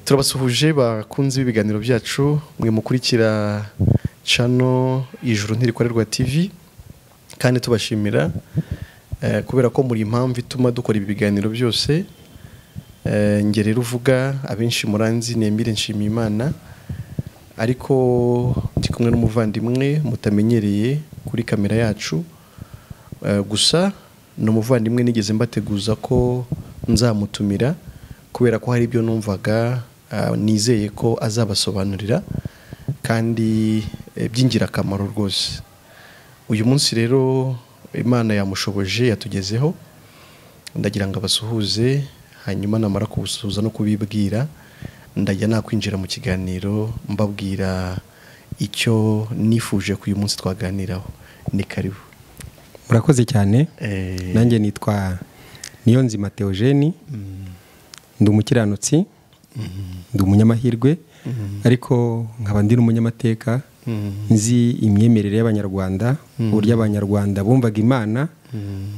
turabasuhuje bakunze ibiganiro byacu mwe mukurikira channel Ijuru Ntirikorerwa TV kandi tubashimira kubera ko muri impamvu ituma dukora ibi biganiro byose ngere ruvuga abenshi muranzi Nembire Nshimiyimana ariko ndi kumwe n'umuvandimwe mutamenyereye kuri kamera yacu gusa no muvandimwe nigeze mbateguza ko nzamutumira kubera ko hari ibyo numvaga nizeye ko azabasobanurira kandi by'ingirakamaro rwose. Uyu munsi rero Imana yamushoboje yatugezeho, ndagira ngo abasuhuze hanyuma namara kubusuhuza no kubibwira ndajya nakwinjira mu kiganiro mbabwira icyo nifuje ku uyu munsi twaganiraho. Ni karibu. Murakoze cyane. Nanjye nitwa Niyonzima Theogene, ndi umukiranutsi, ndi umunyamahirwe, ariko nkaba ndi n'umunyamateka. Nzi imyemerere y'Abanyarwanda, uburyo Abanyarwanda bumvaga Imana,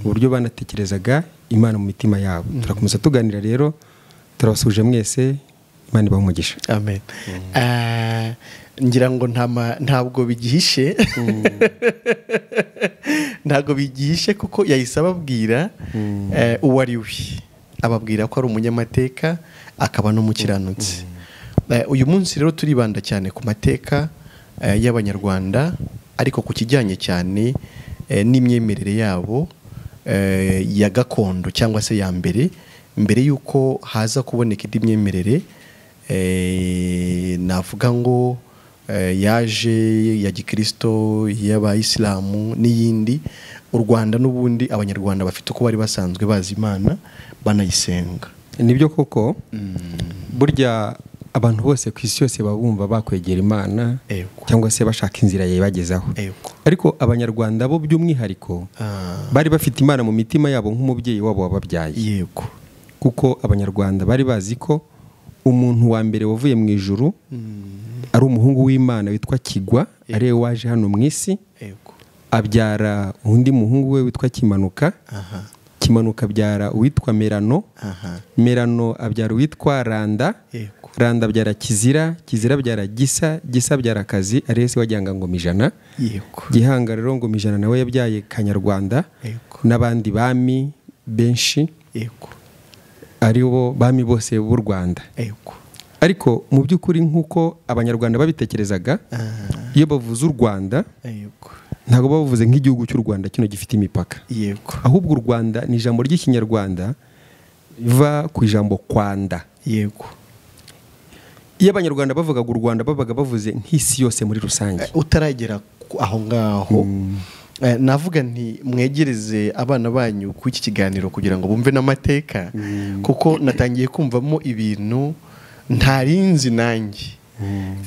uburyo banatekerezaga Imana mu mitima yabo. Turakomeza tuganira rero, turabasuje mwese, Imana ibahe umugisha. Amen. Ngira ngo ntabwo bigihishe ntabwo bigihishe kuko yahise ababwira uwo ari we, ababwira ko ari umunyamateka akaba n'umukiranutsi. Uyu munsi rero turibanda cyane ku mateka y'Abanyarwanda ariko ku kijyanye cyane n'imyemerere yabo ya gakondo cyangwa se ya mbere yuko haza kuboneka indi myemerere navuga ngo yaje ya gikristo y'abayisilamu n'iyindi. U Rwanda n'ubundi Abanyarwanda bafite uko bari basanzwe bazi Imana banayisenga. Nibyo koko burya abantu bose ku isi yose babumva bakwegera Imana cyangwa se bashaka inzira yayibagezaho. Ariko Abanyarwanda bo by'umwihariko bari bafite Imana mu mitima yabo nk'umubyeyi wabo wababyaye. Yego. Kuko Abanyarwanda bari bazi ko umuntu wa mbere wavuye mu ijuru ari umuhungu w'Imana witwa Kigwa, ari we waje hano mu isi, abyara undi muhungu we witwa Kimanuka. Kimanuka abyara uwitwa Merano. Merano abyara uwitwa Randa. Randa abyara Kizira. Kizira abyara Gisa. Gisa abyara Kazi, ari se wajyanga ngo Mijana. Gihanga rero ngo Mijana nawe yabyaye Kanyarwanda n'abandi bami benshi, ari bo bami bose b'u Rwanda. Ariko mu by'ukuri nk'uko Abanyarwanda babitekerezaga, iyo bavuze u Rwanda ntabwo bavuze nk'igihugu cy'u Rwanda kino gifite imipaka. Ahubwo u Rwanda ni ijambo ry'Ikinyarwanda riva ku ijambo kwanda. Iyo Abanyarwanda bavugaga u Rwanda babaga bavuze nk'isi yose muri rusange. Utaragera aho ngaho navuga nti mwegereze abana banyu ku iki kiganiro kugira ngo bumve n'amateka, kuko natangiye kumvamo ibintu ntarinzi nanjye,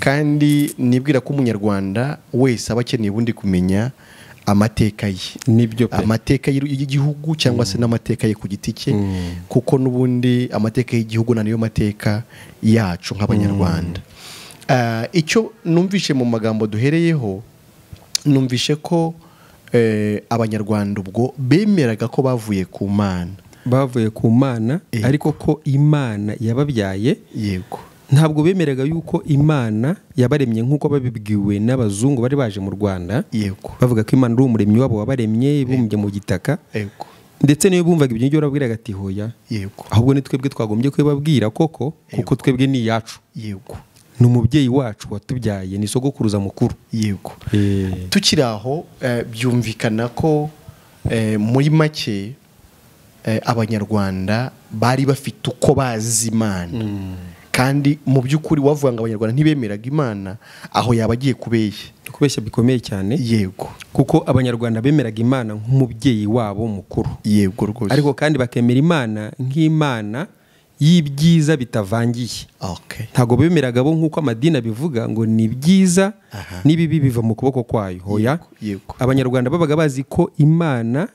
kandi nibwira ko umunyarwanda wese aba akeneye ubundi kumenya amateka ye. Nibyo pe. Amateka y'igihugu cyangwa se n'amateka ye ku giti cye, kuko n'ubundi amateka y'igihugu na niyo mateka yacu nk'Abanyarwanda. Icyo numvishe mu magambo duhereyeho, numvishe ko Abanyarwanda ubwo bemeraga ko bavuye ku Mana. Bavuye ku Mana, ariko ko Imana yababyaye. Yego. Ntabwo bemeraga yuko Imana yabaremye nk'uko babibwiwe n'abazungu bari baje mu Rwanda. Yego. Bavuga ko Imana ari umuremyi wabo wabaremye bumbye mu gitaka. Yego. Ndetse niyo bumvaga ibyo ngibyo barabwiraga ati hoya. Yego. Ahubwo ni twebwe twagombye kubabwira koko, kuko twebwe ni yacu. Yego. Ni umubyeyi wacu watubyaye, ni sogokuruza mukuru. Yego. Tukiri aho byumvikana ko muri make Abanyarwanda bari bafite uko bazi Imana. Kandi mu by'ukuri wavuga ngo Abanyarwanda ntibemeraga Imana, aho yaba agiye kubeshya bikomeye cyane. Yego. Kuko Abanyarwanda bemeraga Imana nk'umubyeyi wabo mukuru. Yego rwose. Ariko kandi bakemera Imana nk'Imana y'ibyiza bitavangiye. Ntago bemeraga bo nk'uko amadini abivuga ngo ni byiza n'ibibi biva mu kuboko kwayo. Hoya. Abanyarwanda babaga bazi ko Imana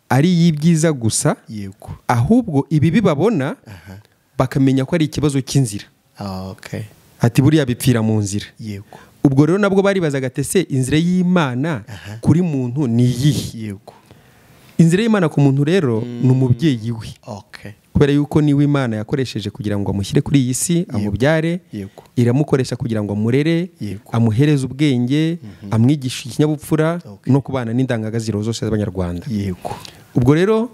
ari y'ibyiza gusa. Yego. Ahubwo ibibi babona bakamenya ko ari ikibazo cy'inzira. Ati buriya bipfira mu nzira. Yego. Ubwo rero nabwo bari bazaga tese inzira y'Imana kuri muntu ni iyihe? Yego. Inzira y'Imana ku muntu rero ni umubyeyi we. kubera yuko niwe Imana yakoresheje kugira ngo amushyire kuri iyi si amubyare, iramukoresha kugira ngo amurere, amuhereze ubwenge, amwigishe ikinyabupfura no kubana n'indangagaciro zose z'Abanyarwanda. Ubwo rero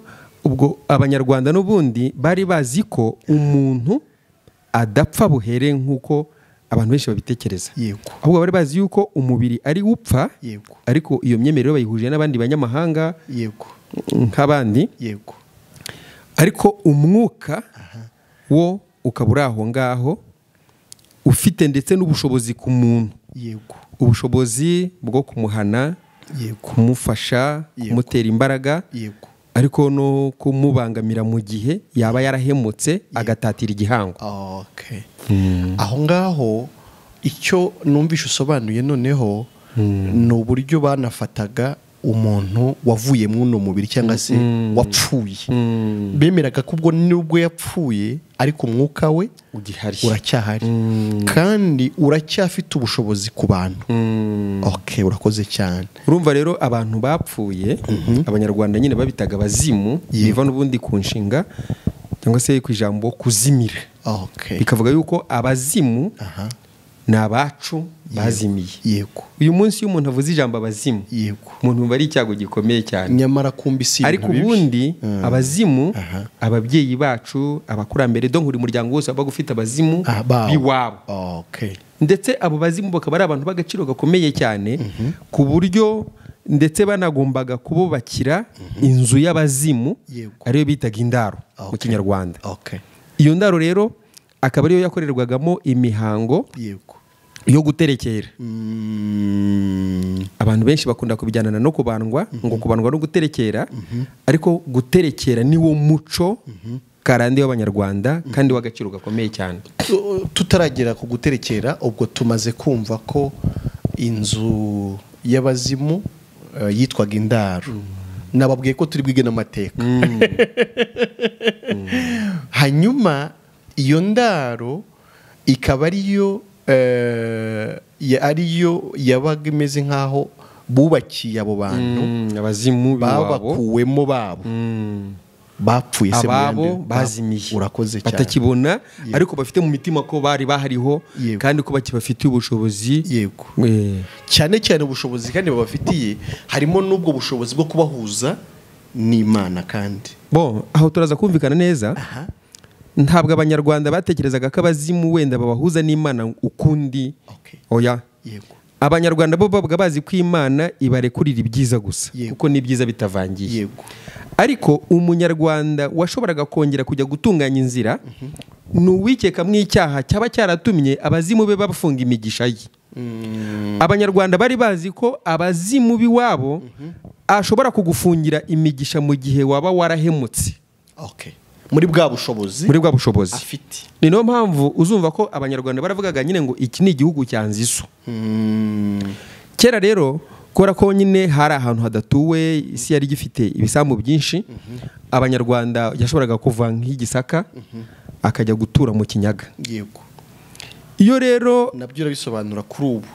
Abanyarwanda n'ubundi bari bazi ko umuntu adapfa buhere nk'uko abantu benshi babitekereza. Ahubwo bari bazi yuko umubiri ari upfa, ariko iyo myemerere bayihuje n'abandi banyamahanga nk'abandi, ariko umwuka wo ukabura aho ngaho ufite ndetse n'ubushobozi ku muntu, ubushobozi bwo kumuhana, kumufasha, kumutera imbaraga, ariko no kumubangamira mu gihe yaba yarahemutse agatatira igihango. Aho ngaho icyo numvishe usobanuye noneho ni uburyo banafataga umuntu wavuye mu no mubiri cyangwa se wapfuye. Bemeraga ko ubwo nubwo yapfuye ariko umwuka we uracyahari kandi uracyafite ubushobozi ku bantu. Urakoze cyane. Urumva rero abantu bapfuye, Abanyarwanda nyine babitaga abazimu, biva n'ubundi ku nshinga cyangwa se ku ijambo kuzimira. Bikavuga yuko abazimu ni abacu bazimiye. Uyu munsi iyo umuntu avuze ijambo abazimu, umuntu bari icyago gikomeye cyane. Nyamara kumbisi ariko ubundi abazimu, ababyeyi bacu, abakurambere, donc uri muryango wose waba gufite abazimu biwabo. Ndetse abo bazimu bakaba ari abantu b'agaciro gakomeye cyane, ku buryo ndetse banagombaga kububakira inzu y'abazimu, ariyo bitaga indaro mu Kinyarwanda. Iyo ndaro rero akaba ariyo yakorerwagamo imihango yo guterekera. Abantu benshi bakunda kubijyanana no kubandwa, ngo kubandwa no guterekera, ariko guterekera ni wo muco karande w'Abanyarwanda kandi w'agaciro gakomeye cyane. Tutaragera ku guterekera, ubwo tumaze kumva ko inzu y'abazimu yitwaga indaro. Nababwiye ko turi bwige n'amateka. Hanyuma iyo ndaro ikaba ariyo yabaga imeze nk'aho bubakiye abo bantu abazimu babakuwemo babo bapfuye se ababo bazimiye. Urakoze cyane. Batakibona ariko bafite mu mitima ko bari bahariho kandi ko bakibafitiye ubushobozi. Cyane cyane ubushobozi kandi babafitiye harimo n'ubwo bushobozi bwo kubahuza n'Imana. Kandi aho turaza kumvikana neza. Ntabwo Abanyarwanda batekerezaga ko abazimu wenda babahuza n'Imana ukundi. Oya. Abanyarwanda bo bavuga bazi ko Imana ibarekurira ibyiza gusa, kuko ni byiza bitavangiye. Ariko umunyarwanda washoboraga kongera kujya gutunganya inzira ni uwikeka mu icyaha cyaba cyaratumye abazimu be bafunga imigisha ye. Abanyarwanda bari bazi ko abazimu biwabo ashobora kugufungira imigisha mu gihe waba warahemutse. Muri bwa bushobozi afite. Ni no mpamvu uzumva ko Abanyarwanda baravugaga nyine ngo iki ni igihugu cyanze iso. Kera rero kora ko nyine hari ahantu hadatuwe, isi yari gifite ibisambu byinshi, Abanyarwanda yashoboraga kuva nk'igisaka akajya gutura mu kinyaga. Iyo rero nabyo urabisobanura kuri ubu.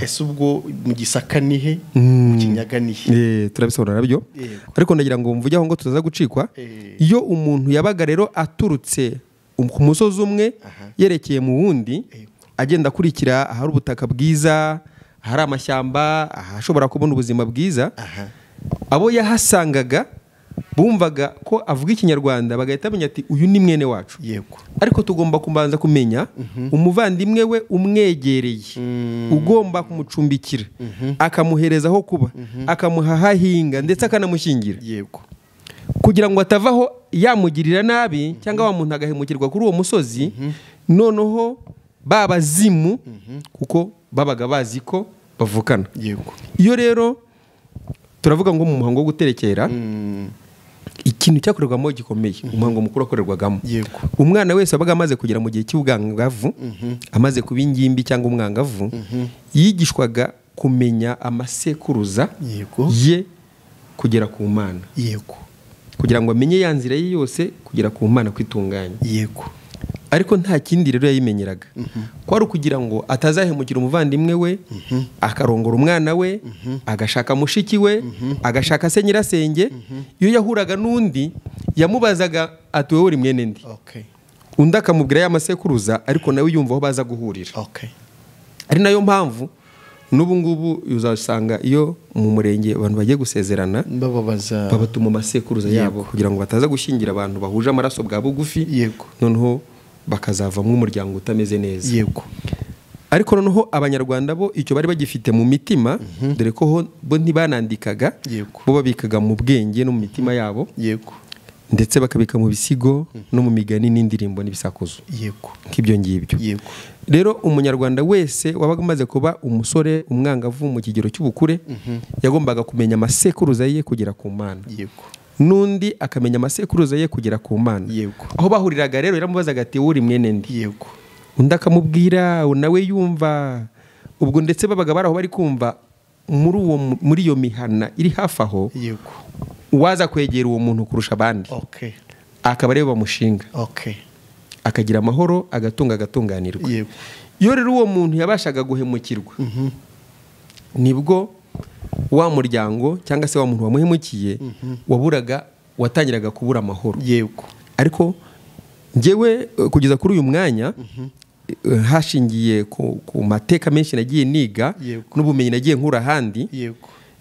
Ese ubwo mu gisaka nihe, mu kinyaga nihe? Turabisobanura nabyo. Ariko ndagira ngo mvuge aho ngo tutaza gucikwa. Iyo umuntu yabaga rero aturutse ku musozi umwe yerekeye mu wundi, agenda akurikira ahari ubutaka bwiza, ahari amashyamba, ahashobora kubona ubuzima bwiza, abo yahasangaga bumvaga ko avuga Ikinyarwanda bagahita bamenya ati uyu ni mwene wacu. Ariko tugomba kubanza kumenya umuvandimwe we umwegereye, ugomba kumucumbikira, akamuhereza aho kuba, akamuha hahinga ndetse akanamushyingira, kugira ngo atavaho yamugirira nabi cyangwa wa muntu agahemukirwa kuri uwo musozi. Noneho babazimu kuko babaga bazi ko bavukana. Iyo rero turavuga ngo mu muhango wo guterekera, ikintu cyakorerwamo gikomeye, umuhango mukuru wakorerwagamo, umwana wese wabaga amaze kugera mu gihe cy'ubwangavu, amaze kuba ingimbi cyangwa umwangavu, yigishwaga kumenya amasekuruza ye kugera ku Mana, kugira ngo amenye ya nzira ye yose kugera ku Mana kwitunganya. Ariko nta kindi rero yayimenyeraga, ko ari kugira ngo atazahemukira umuvandimwe we, akarongora umwana we, agashaka mushiki we, agashaka se nyirasenge. Iyo yahuraga n'undi yamubazaga ati wowe uri mwene ndi. Undi akamubwira ya masekuruza ariko nawe yumva aho baza guhurira. Ari nayo mpamvu n'ubu ngubu uzasanga iyo mu murenge abantu bagiye gusezerana babatuma masekuruza yabo kugira ngo bataza gushyingira abantu bahuje amaraso bwa bugufi, noneho bakazavamo umuryango utameze neza. Ariko noneho abanyarwanda bo icyo bari bagifite mu mitima, dore ko bo ntibanandikaga, bo babikaga mu bwenge no mu mitima yabo, ndetse bakabika mu bisigo no mu migani n'indirimbo n'ibisakuzo nk'ibyo ngibyo. Rero umunyarwanda wese wabaga amaze kuba umusore umwangavu mu kigero cy'ubukure yagombaga kumenya amasekuruza ye kugera ku Mana, n'undi akamenya amasekuruza ye kugera ku Mana. Aho bahuriraga rero yaramubazaga ati uri mwene ndi, undi akamubwira nawe yumva. Ubwo ndetse babaga baraho bari kumva muri iyo mihana iri hafi aho, waza kwegera uwo muntu kurusha abandi akaba ariwe bamushinga, akagira amahoro, agatunganirwa. Iyo rero uwo muntu yabashaga guhemukirwa, nibwo wa muryango cyangwa se wa muntu wamuhemukiye watangiraga kubura amahoro. Ariko njyewe kugeza kuri uyu mwanya, hashingiye ku mateka menshi nagiye niga n'ubumenyi nagiye nkura ahandi,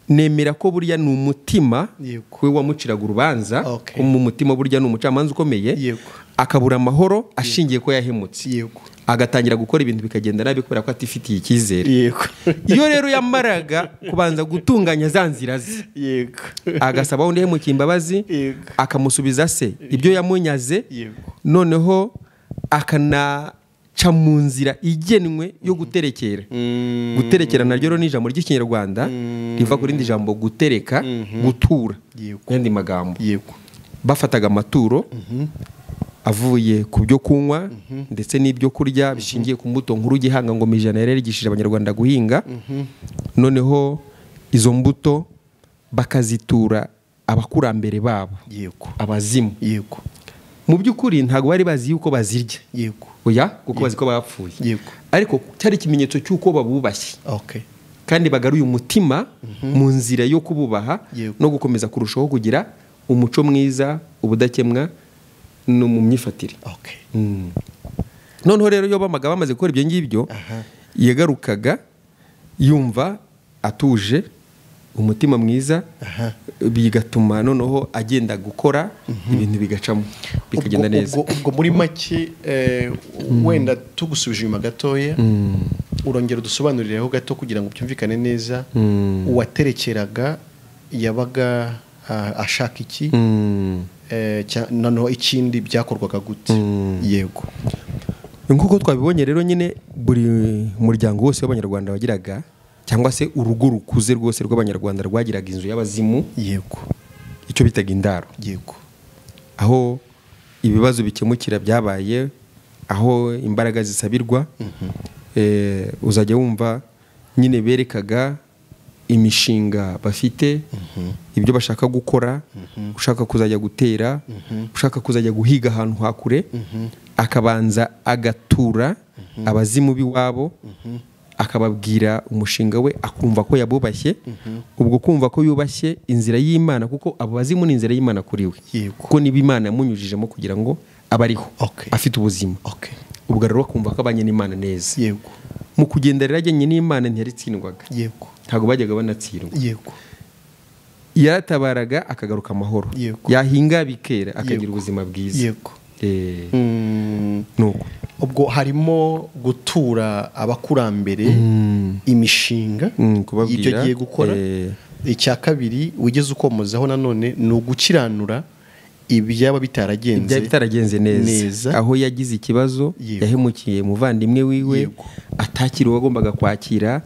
nemera ko burya ni umutima we wamuciraga urubanza, mu mutima burya ni umucamanza ukomeye, akabura amahoro ashingiye ko yahemutse, agatangira gukora ibintu bikagenda nabi kubera ko atifitiye icyizere. Iyo rero yamaraga kubanza gutunganya za nzira ze, agasaba undi hemukiye imbabazi, akamusubiza se ibyo yamunyaze, noneho akanaca mu nzira igenwe yo guterekera. Guterekera naryo ni ijambo ry'Ikinyarwanda riva kuri indi jambo gutereka, gutura, n'andi magambo. Bafataga amaturo avuye ku byo kunywa ndetse n'ibyo kurya bishingiye ku mbuto nkuru gihanga ngo mijana yarigishije abanyarwanda guhinga, noneho izo mbuto bakazitura abakurambere babo, abazimu. Mu by'ukuri ntago bari bazi yuko bazirya, oya, kuko bazi ko bapfuye, ariko cyari ikimenyetso cy'uko babubashye kandi bagaruye umutima mu nzira yo kububaha no gukomeza kurushaho kugira umuco mwiza, ubudakemwa no mu myifatire. Noneho rero iyo bamaga bamaze gukora ibyo ngibyo, yagarukaga yumva atuje, umutima mwiza, bigatuma noneho agenda gukora ibintu bigacamo bikagenda neza. Ubwo muri make wenda tugusubije inyuma gatoya, urongera dusobanurireho gato kugira ngo byumvikane neza. Uwaterekeraga yabaga ashaka iki, noneho ikindi byakorwaga gute? Yego, nk'uko twabibonye rero nyine buri muryango wose w'abanyarwanda wagiraga, cyangwa se urugo rukuze rwose rw'abanyarwanda rwagiraga inzu y'abazimu, icyo bitaga indaro, aho ibibazo bikemukira byabaye, aho imbaraga zisabirwa. Uzajya wumva nyine berekaga imishinga bafite, ibyo bashaka gukora, ushaka kuzajya gutera, ushaka kuzajya guhiga ahantu hakure, akabanza agatura abazimu b'iwabo, akababwira umushinga we, akumva ko yabubashye. Ubwo kumva ko yubashye inzira y'Imana, kuko abo bazimu ni inzira y'Imana kuri we, kuko niba Imana yamunyujijemo kugira ngo abariho afite ubuzima. Ubwo rero akumva ko abanye n'Imana neza. Mu kugenda rero ajyanye n'Imana ntiyaritsindwaga, ntabwo bajyaga banatsindwa. Yaratabaraga akagaruka amahoro, yahinga bikera akagira ubuzima bwiza. Nuko ubwo harimo gutura abakurambere imishinga y'ibyo agiye gukora. Icya kabiri wigeze ukomozaho nanone ni ugukiranura ibyaba bitaragenze neza, aho yagize ikibazo, yahemukiye muvandimwe wiwe, atakiriwe agombaga kwakira,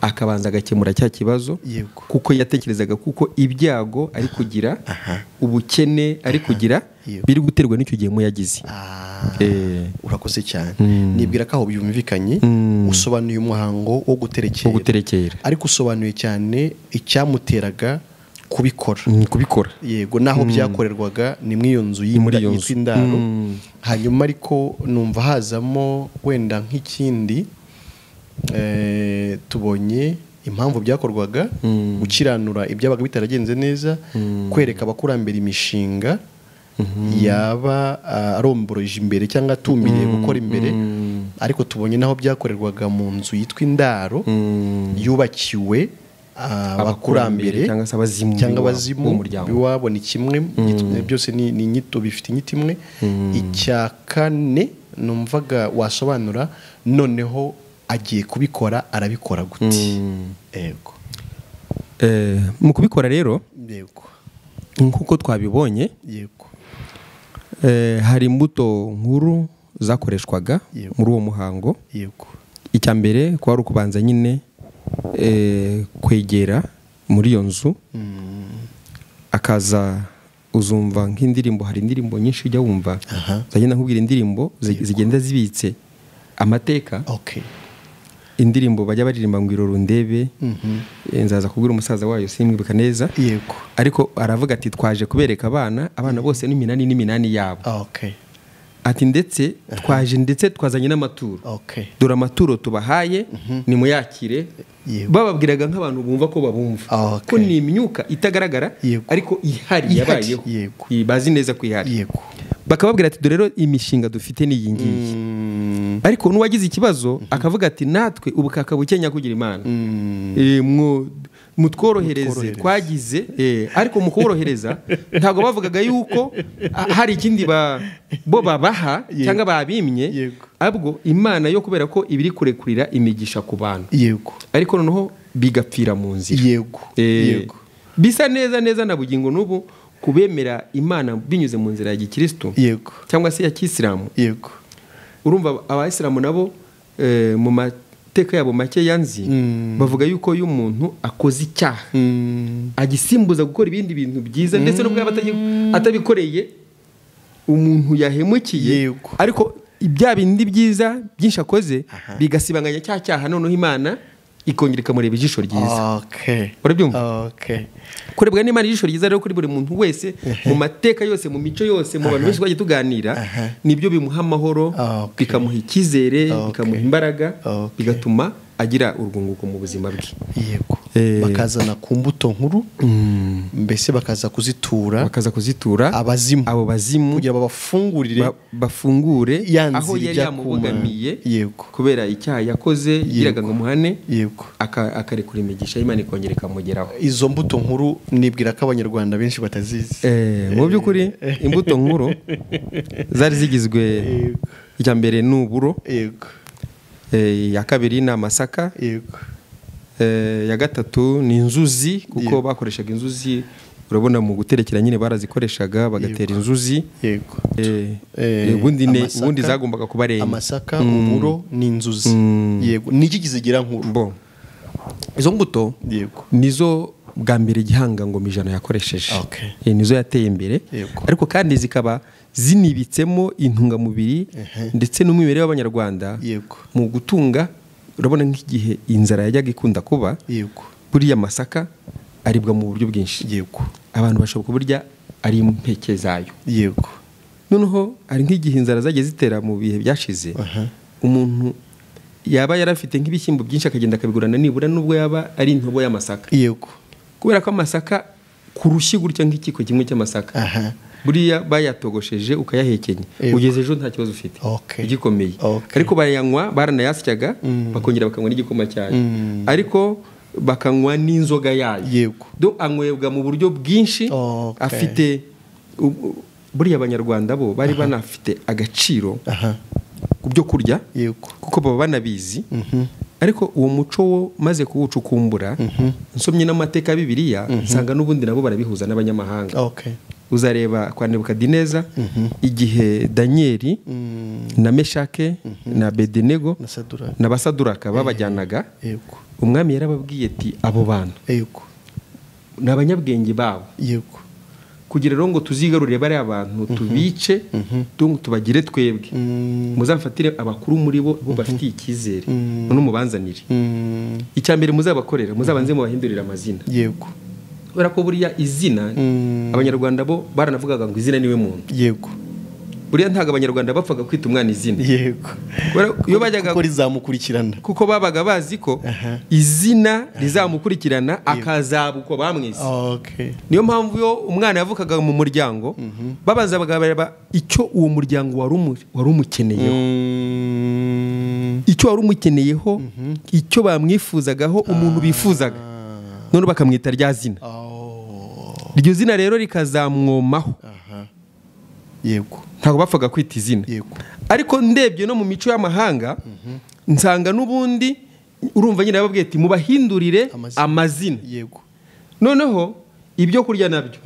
akabanza agakemura cya kibazo, kuko yatekerezaga kuko ibyago ari kugira, ubukene ari kugira, biri guterwa n'icyo gihe mu yagize. Urakoze cyane. Nibwira ko aho byumvikanye, usobanuye umuhango wo guterekera, ariko usobanuye cyane icyamuteraga kubikora. Yego, naho byakorerwaga ni muri iyo nzu yitwa indaro. Hanyuma ariko numva hazamo wenda nk'ikindi, tubonye impamvu byakorwaga, gukiranura ibyabaga bitaragenze neza, kwereka abakurambere imishinga yaba aromboroje imbere cyangwa atumiriye gukora imbere, ariko tubonye naho byakorerwaga mu nzu yitwa indaro yubakiwe abakurambere cyangwa abazimu biwabo ni kimwe, byose ni inyito, bifite inyito imwe. Icya kane numvaga wasobanura, noneho agiye kubikora, arabikora gute? Yego. Mu kubikora rero, yego, nk'uko twabibonye, yego, hari imbuto nkuru zakoreshwaga muri uwo muhango. Yego. Icya mbere kwari ukubanza nyine kwegera muri iyo nzu, akaza uzumva nk'indirimbo, hari indirimbo nyinshi ujya wumva, zagenda nkubwira indirimbo zigenda zibitse amateka. Indirimbo bajya baririmba ngo iroro ndebe, nzaza kubwira umusaza wayo simwibuka neza. Yego. Ariko aravuga ati twaje kubereka abana bose n'iminani yabo. Ati ndetse twaje, ndetse twazanye n'amaturo. Dore amaturo tubahaye, nimuyakire. Bababwiraga nk'abantu bumva ko babumva, ko ni imyuka itagaragara ariko ihari yabayeho, bazi neza ko ihari. Bakababwira ati dore rero imishinga dufite ni iyi ngiyi. Ariko n'uwagize ikibazo akavuga ati natwe ubukaka bukenya kugira Imana, mutworohereze, twagize. Ariko mu kuborohereza ntabwo bavugaga yuko hari ikindi bo babaha cyangwa babimye, ahubwo Imana yo kubera ko ibiri kurekurira imigisha ku bantu, ariko noneho bigapfira mu nzira. Bisa neza na bugingo n'ubu kubemera Imana binyuze mu nzira ya gikristo cyangwa se ya kisilamu. Urumva abayisilamu nabo mu mateka yabo make yanzi, bavuga yuko iyo umuntu akoze icyaha agisimbuza gukora ibindi bintu byiza, ndetse n'ubwo yaba atabikoreye umuntu yahemukiye, ariko ibya bindi byiza byinshi akoze bigasibanganya cya cyaha, noneho Imana ikongera ikamureba ijisho ryiza. Urabyumva? Kurebwa n'Imana ijisho ryiza rero kuri buri muntu wese, mu mateka yose, mu mico yose, mu bantu benshi twagiye tuganira, nibyo bimuha amahoro, bikamuha icyizere, bikamuha imbaraga, bigatuma agira urwunguko mu buzima bwe. Yego. Bakazana ku mbuto nkuru, mbese bakaza kuzitura abazimu, abo bazimu kugira bafungure aho yari yamubogamiye, kubera icyaha yakoze yiraga ngo muhane, akarekura imigisha y'Imana ikongera ikamugeraho. Izo mbuto nkuru nibwira ko Abanyarwanda benshi batazizi. Mu by'ukuri imbuto nkuru zari zigizwe, icya mbere ni uburo, ya kabiri ni amasaka, ya gatatu ni inzuzi, kuko bakoreshaga inzuzi. Urabona mu guterekera nyine barazikoreshaga, bagatera inzuzi. Ubundi zagombaga kubarenga. Amasaka, uburo n'inzuzi. Yego. Niki kizigira nkuru? Izo mbuto nizo bwa mbere gihanga ngo mijana yakoresheje. Nizo yateye imbere, ariko kandi zikaba zinibitsemo intungamubiri ndetse n'umwimerere w'Abanyarwanda mu gutunga. Urabona nk'igihe inzara yajyaga ikunda kuba, buriya masaka aribwa mu buryo bwinshi. Abantu bashobora kuburya ari impeke zayo. Noneho ari nk'igihe inzara zagiye zitera mu bihe byashize, umuntu yaba yarafite nk'ibishyimbo byinshi akagenda akabigurana nibura nubwo yaba ari intobo y'amasaka. Kubera ko amasaka kurushyi gutya nk'ikiko kimwe cy'amasaka, buriya bayatogosheje ukayahekenya, ugeze ejo nta kibazo ufite, igikomeye. Ariko barayanywa, baranayasyaga, bakongera bakanywa n'igikoma cyayo, ariko bakanywa n'inzoga yayo. Anywebwa mu buryo bwinshi. Afite buriya Abanyarwanda bo bari banafite agaciro ku byo kurya, kuko baba banabizi. Ariko uwo muco wo maze kuwucukumbura, nsomye n'amateka ya Bibiliya, nsanga n'ubundi nabo barabihuza n'abanyamahanga. Uzareba kwa Nebukadineza, igihe Danieli na Meshake na Abedenego na Basaduraka babajyanaga, umwami yarababwiye ati abo bantu ni abanyabwenge babo, kugira rero ngo tuzigarurire bari abantu tubice, tubagire twebwe, muzafatire abakuru muri bo bafitiye icyizere, n'umubanzanire. Icya mbere muzabakorera, muzabanze mubahindurira amazina. Kubera ko buriya izina Abanyarwanda bo baranavugaga ngo izina niwe muntu. buriya ntago abanyarwanda bapfaga kwita umwana izina. Yego. Iyo bajyaga ko rizamukurikirana. Kuko babaga bazi ko izina rizamukurikirana akazabukwa bamwise. Okay. Niyo mpamvu yo umwana yavukaga mu muryango babanza bagaraba icyo uwo muryango wari umukeneyeho. Icyo wari umukeneyeho, icyo bamwifuzagaho, umuntu bifuzaga. None bakamwita rya zina. Iryo zina rero rikazamwomaho. Yego. Ntago bapfaga kwita izina. Yego. Ariko ndebye no mu mico y'amahanga nsanga n'ubundi urumva nyine bababwiye ati mubahindurire amazina. Yego. Noneho ibyo kurya nabyo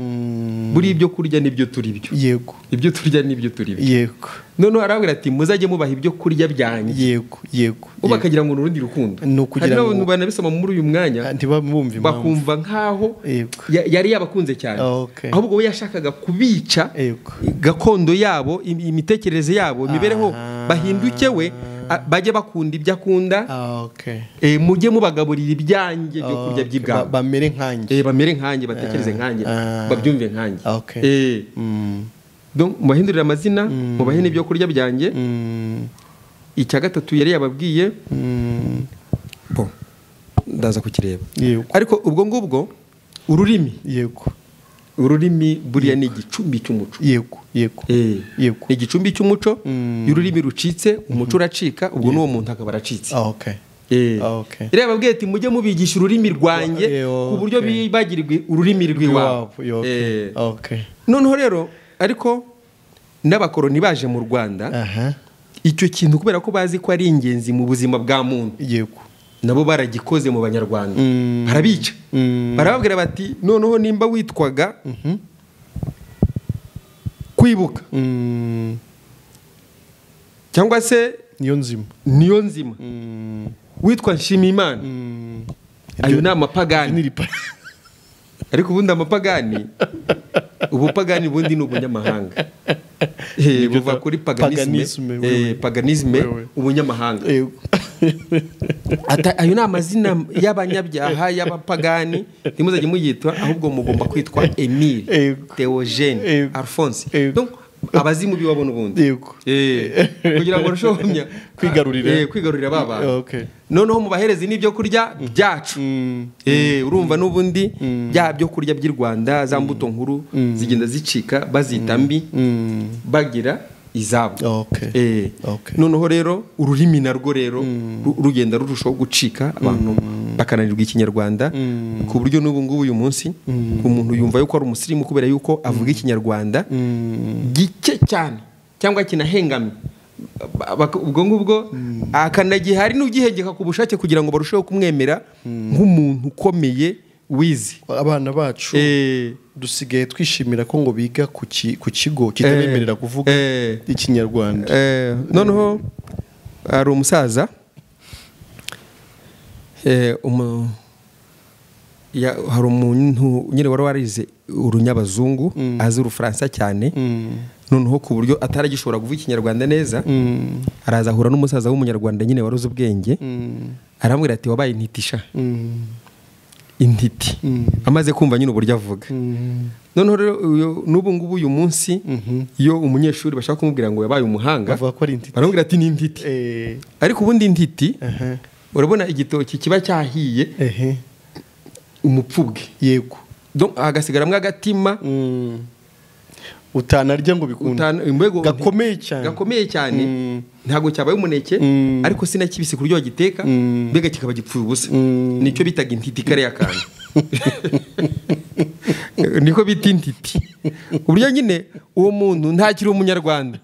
buri ibyo kurya nibyo turi byo. Yego. Ibyo turya nibyo turi byo. Yego. Noneho arabwira ati muzajye mubaha ibyo kurya byanjye. Yego. Yego. Ubakagira ngo nurundi rukundo. Hari n'abantu banabisoma muri uyu mwanya ntibamwumva impamvu. Bakumva nkaho yari yabakunze cyane. Ahubwo we yashakaga kubica gakondo yabo, imitekerereze yabo, imibereho bahinduke we bajye bakunda ibyo akunda. Mujye mubagaburira ibyanjye byo kurya by'ibwabo. Bamere nkanjye. Bamere nkanjye, batekereze nkanjye, babyumve nkanjye. Donc mubahindurira amazina, mubahe n'ibyo kurya byanjye. Icya gatatu yari yababwiye ndaza kukireba. Ariko ubwo ngubwo ururimi. Yego. Ururimi buriya ni igicumbi cy'umuco. Yego. Yego. Yego. Ni igicumbi cy'umuco. Y'ururimi rucitse umuco uracika, ubwo n'uwo muntu akaba aracitse. Rero babwiye ati mujye mubigisha ururimi rwanjye ku buryo bibagirirwe ururimi rw'iwabo. Noneho rero ariko n'abakoroni baje mu Rwanda icyo kintu kubera ko bazi ko ari ingenzi mu buzima bwa muntu. Yego. Nabo baragikoze mu Banyarwanda. Barabica. Barababwira bati noneho nimba witwaga kwibuka cyangwa se niyo nzima witwa Nshimiyimana, ayo ni amapagani. Ariko ubundi amapagani ubupagani bundi ni ubunyamahanga. Buva kuri paganisme ubunyamahanga. Ayo ni amazina y'abanyabyaha y'abapagani, ntimuzajye muyitwa, ahubwo mugomba kwitwa Emile, Theogene, Alphonse. Donc abazimu biwabo n'ubundi kugira ngo rusho kwigarurira baba. Noneho mubahereze n'ibyo kurya byacu. Urumva n'ubundi bya byo kurya by'i Rwanda, za mbuto nkuru zigenda zicika bazita mbi bagira izabo. Noneho rero ururimi narwo rero rugenda rurushaho gucika, abantu bakananirwa Ikinyarwanda ku buryo n'ubu ngubu uyu munsi umuntu yumva yuko ari umusirimu kubera yuko avuga Ikinyarwanda gike cyane cyangwa kinahengamye. Ubwo ngubwo akanagihari n'ugihegeka ku bushake kugira ngo barusheho kumwemera nk'umuntu ukomeye wizi. Abana bacu dusigaye twishimira ko ngo biga ku kigo kitabemerera kuvuga Ikinyarwanda. Noneho ari umusaza hari umuntu nyine wari warize urunyabazungu azi urufaransa cyane, noneho ku buryo ataragishobora kuvuga Ikinyarwanda neza. Araza ahura n'umusaza w'umunyarwanda nyine wari uzi ubwenge, arambwira ati wabaye intitisha. Intiti amaze kumva nyine uburyo avuga. Noneho rero n'ubu ngubu uyu munsi iyo umunyeshuri bashaka kumubwira ngo yabaye umuhanga baramubwira ati ni intiti. Ariko ubundi intiti urabona igitoki kiba cyahiye umupfubwe. Yego. Donc hagasigaramwe agatima utanarya ngo bikunda gakomeye cyane ntago cyabaye umuneke ariko sinakibise ku buryo bagiteka mbega kikaba gipfuye ubusa. Nicyo bitaga intiti kare yakana. Niko bita intiti. Uburyo nyine uwo muntu ntakiri umunyarwanda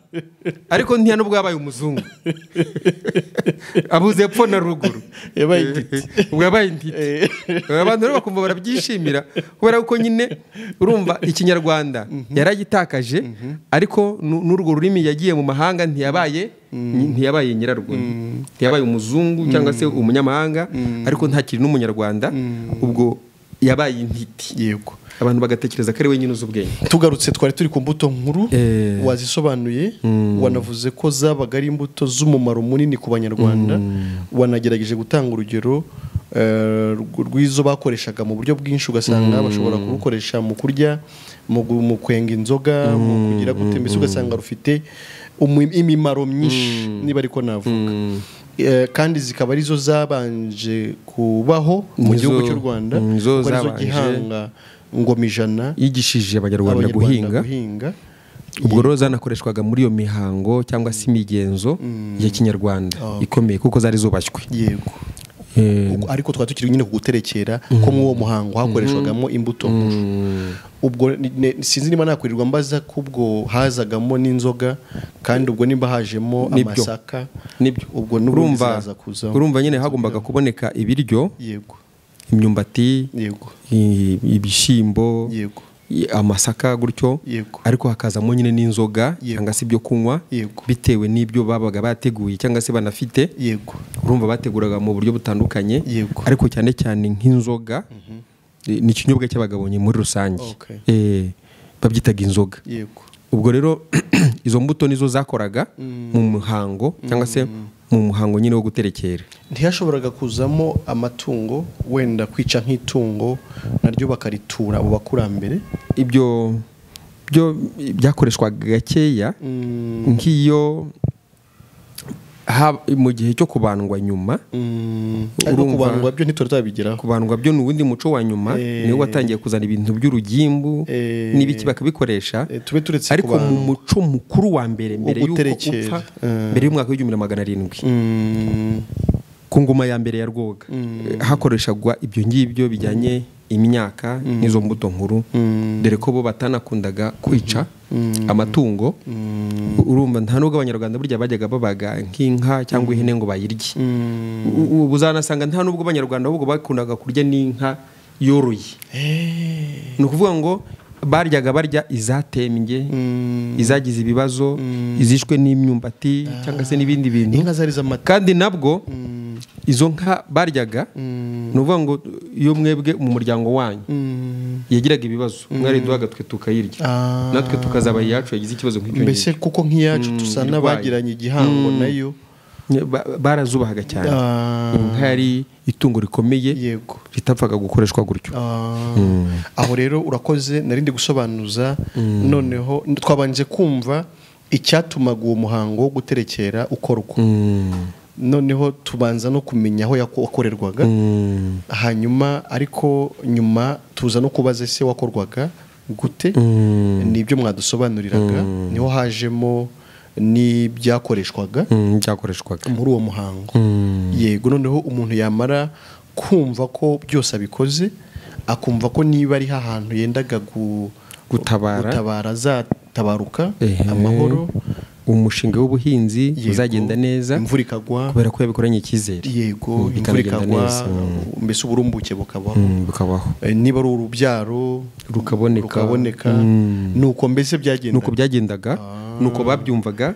ariko ntiya nubwo yabaye umuzungu. Abuze epfo na ruguru yabaye intiti. Yabaye intiti. Abantu rero bakumva barabyishimira kubera ko nyine urumva Ikinyarwanda yaragitakaje, ariko n'urwo rurimi yagiye mu mahanga ntiyabaye nyirarwo, ntiyabaye umuzungu cyangwa se umunyamahanga, ariko ntakiri n'umunyarwanda, ubwo yabaye intiti. Yego. Abantu bagatekereza ko ari wenyine uzi ubwenge. Tugarutse twari turi ku mbuto nkuru wazisobanuye, wanavuze ko zabaga ari imbuto z'umumaro munini ku Banyarwanda, wanagerageje gutanga urugero rwizo bakoreshaga mu buryo bwinshi ugasanga bashobora kurukoresha mu kurya mu kwenga inzoga mu kugira gute mbese ugasanga rufite imimaro myinshi niba ariko navuga kandi zikaba arizo zabanje kubaho mu gihugu cy'u Rwanda kuko arizo gihanga ngoma ijana yigishije abanyarwanda guhinga ubwo rero zanakoreshwaga muri iyo mihango cyangwa se imigenzo ya kinyarwanda ikomeye kuko zari zubashywe. Yego. Ariko twari tukiri nyine kuguterekera ko mu uwo muhango hakoreshwagamo imbuto nkuru. Ubwo sinzi niba nakwirirwa mbaza kubwo hazagamo n'inzoga kandi ubwo nimba hajemo amasaka ubwo urumva nyine hagombaga kuboneka ibiryo. Yego. Imyumbati, yego, ibishyimbo, yego, amasaka gutyo, ariko hakazamo nyine n'inzoga cyangwa se ibyo kunywa bitewe n'ibyo babaga bateguye cyangwa se banafite. Yego. Urumva bateguraga mu buryo butandukanye ariko cyane cyane nk'inzoga ni ikinyobwa cy'abagabonye muri rusange. Babyitaga inzoga. Yego. Ubwo rero izo mbuto nizo zakoraga mu muhango cyangwa se mu muhango nyine wo guterekera. Ntiyashoboraga kuzamo amatungo wenda kwica nk'itungo naryo bakaritura abo bakurambere. Ibyo byakoreshwaga gakeya nk'iyo mu gihe cyo kubandwa nyuma. Ariko kubandwa byo ntituratabigeraho. Kubandwa byo n'ubundi muco wa nyuma niwo watangiye kuzana ibintu by'urugimbu n'ibiki bakabikoresha. Ariko mu muco mukuru wa mbere y'uko upfa mbere y'umwaka w'1700 ku ngoma ya mbere ya Rwoga hakoreshagwa ibyo ngibyo bijyanye imyaka n'izo mbuto nkuru dore ko bo batanakundaga kwica amatungo. Urumva nta nubwo abanyarwanda burya bajyaga babaga nk'inka cyangwa ihene ngo bayirye. Uzanasanga nta nubwo abanyarwanda ahubwo bakundaga kurya n'inka yoroye. Ni ukuvuga ngo barya izatembye, izagize ibibazo, izishwe n'imyumbati cyangwa se n'ibindi bintu. Kandi nabwo izo nka baryaga ni ukuvuga ngo iyo mwebwe mu muryango wanyu yagiraga ibibazo mwari duhaga twe tukayirya natwe tukazaba iyacu yagize ikibazo nk'icyo. Mbese kuko nk'iyacu tusa n'abagiranye igihango nayo barazubahaga cyane. Inka yari itungo rikomeye ritapfaga gukoreshwa gutyo. Aho rero urakoze narindi gusobanuza. Noneho twabanje kumva icyatumaga uwo muhango wo guterekera ukorwa. Noneho tubanza no kumenya aho wakorerwaga. Hanyuma ariko nyuma tuza no kubaza se wakorwaga gute. Nibyo mwadusobanuriraga niho hajemo ni byakoreshwaga muri uwo muhango. Yego. Noneho umuntu yamara kumva ko byose abikoze akumva ko niba ari ahantu yendaga gutabara zatabaruka amahoro, umushinga w'ubuhinzi uzagenda neza, imvura ikagwa kubera ko yabikoranye icyizere. Yego. Imvura ikagwa mbese uburumbuke bukabaho. Niba ari urubyaro rukaboneka nuko mbese byagendaga. Nuko babyumvaga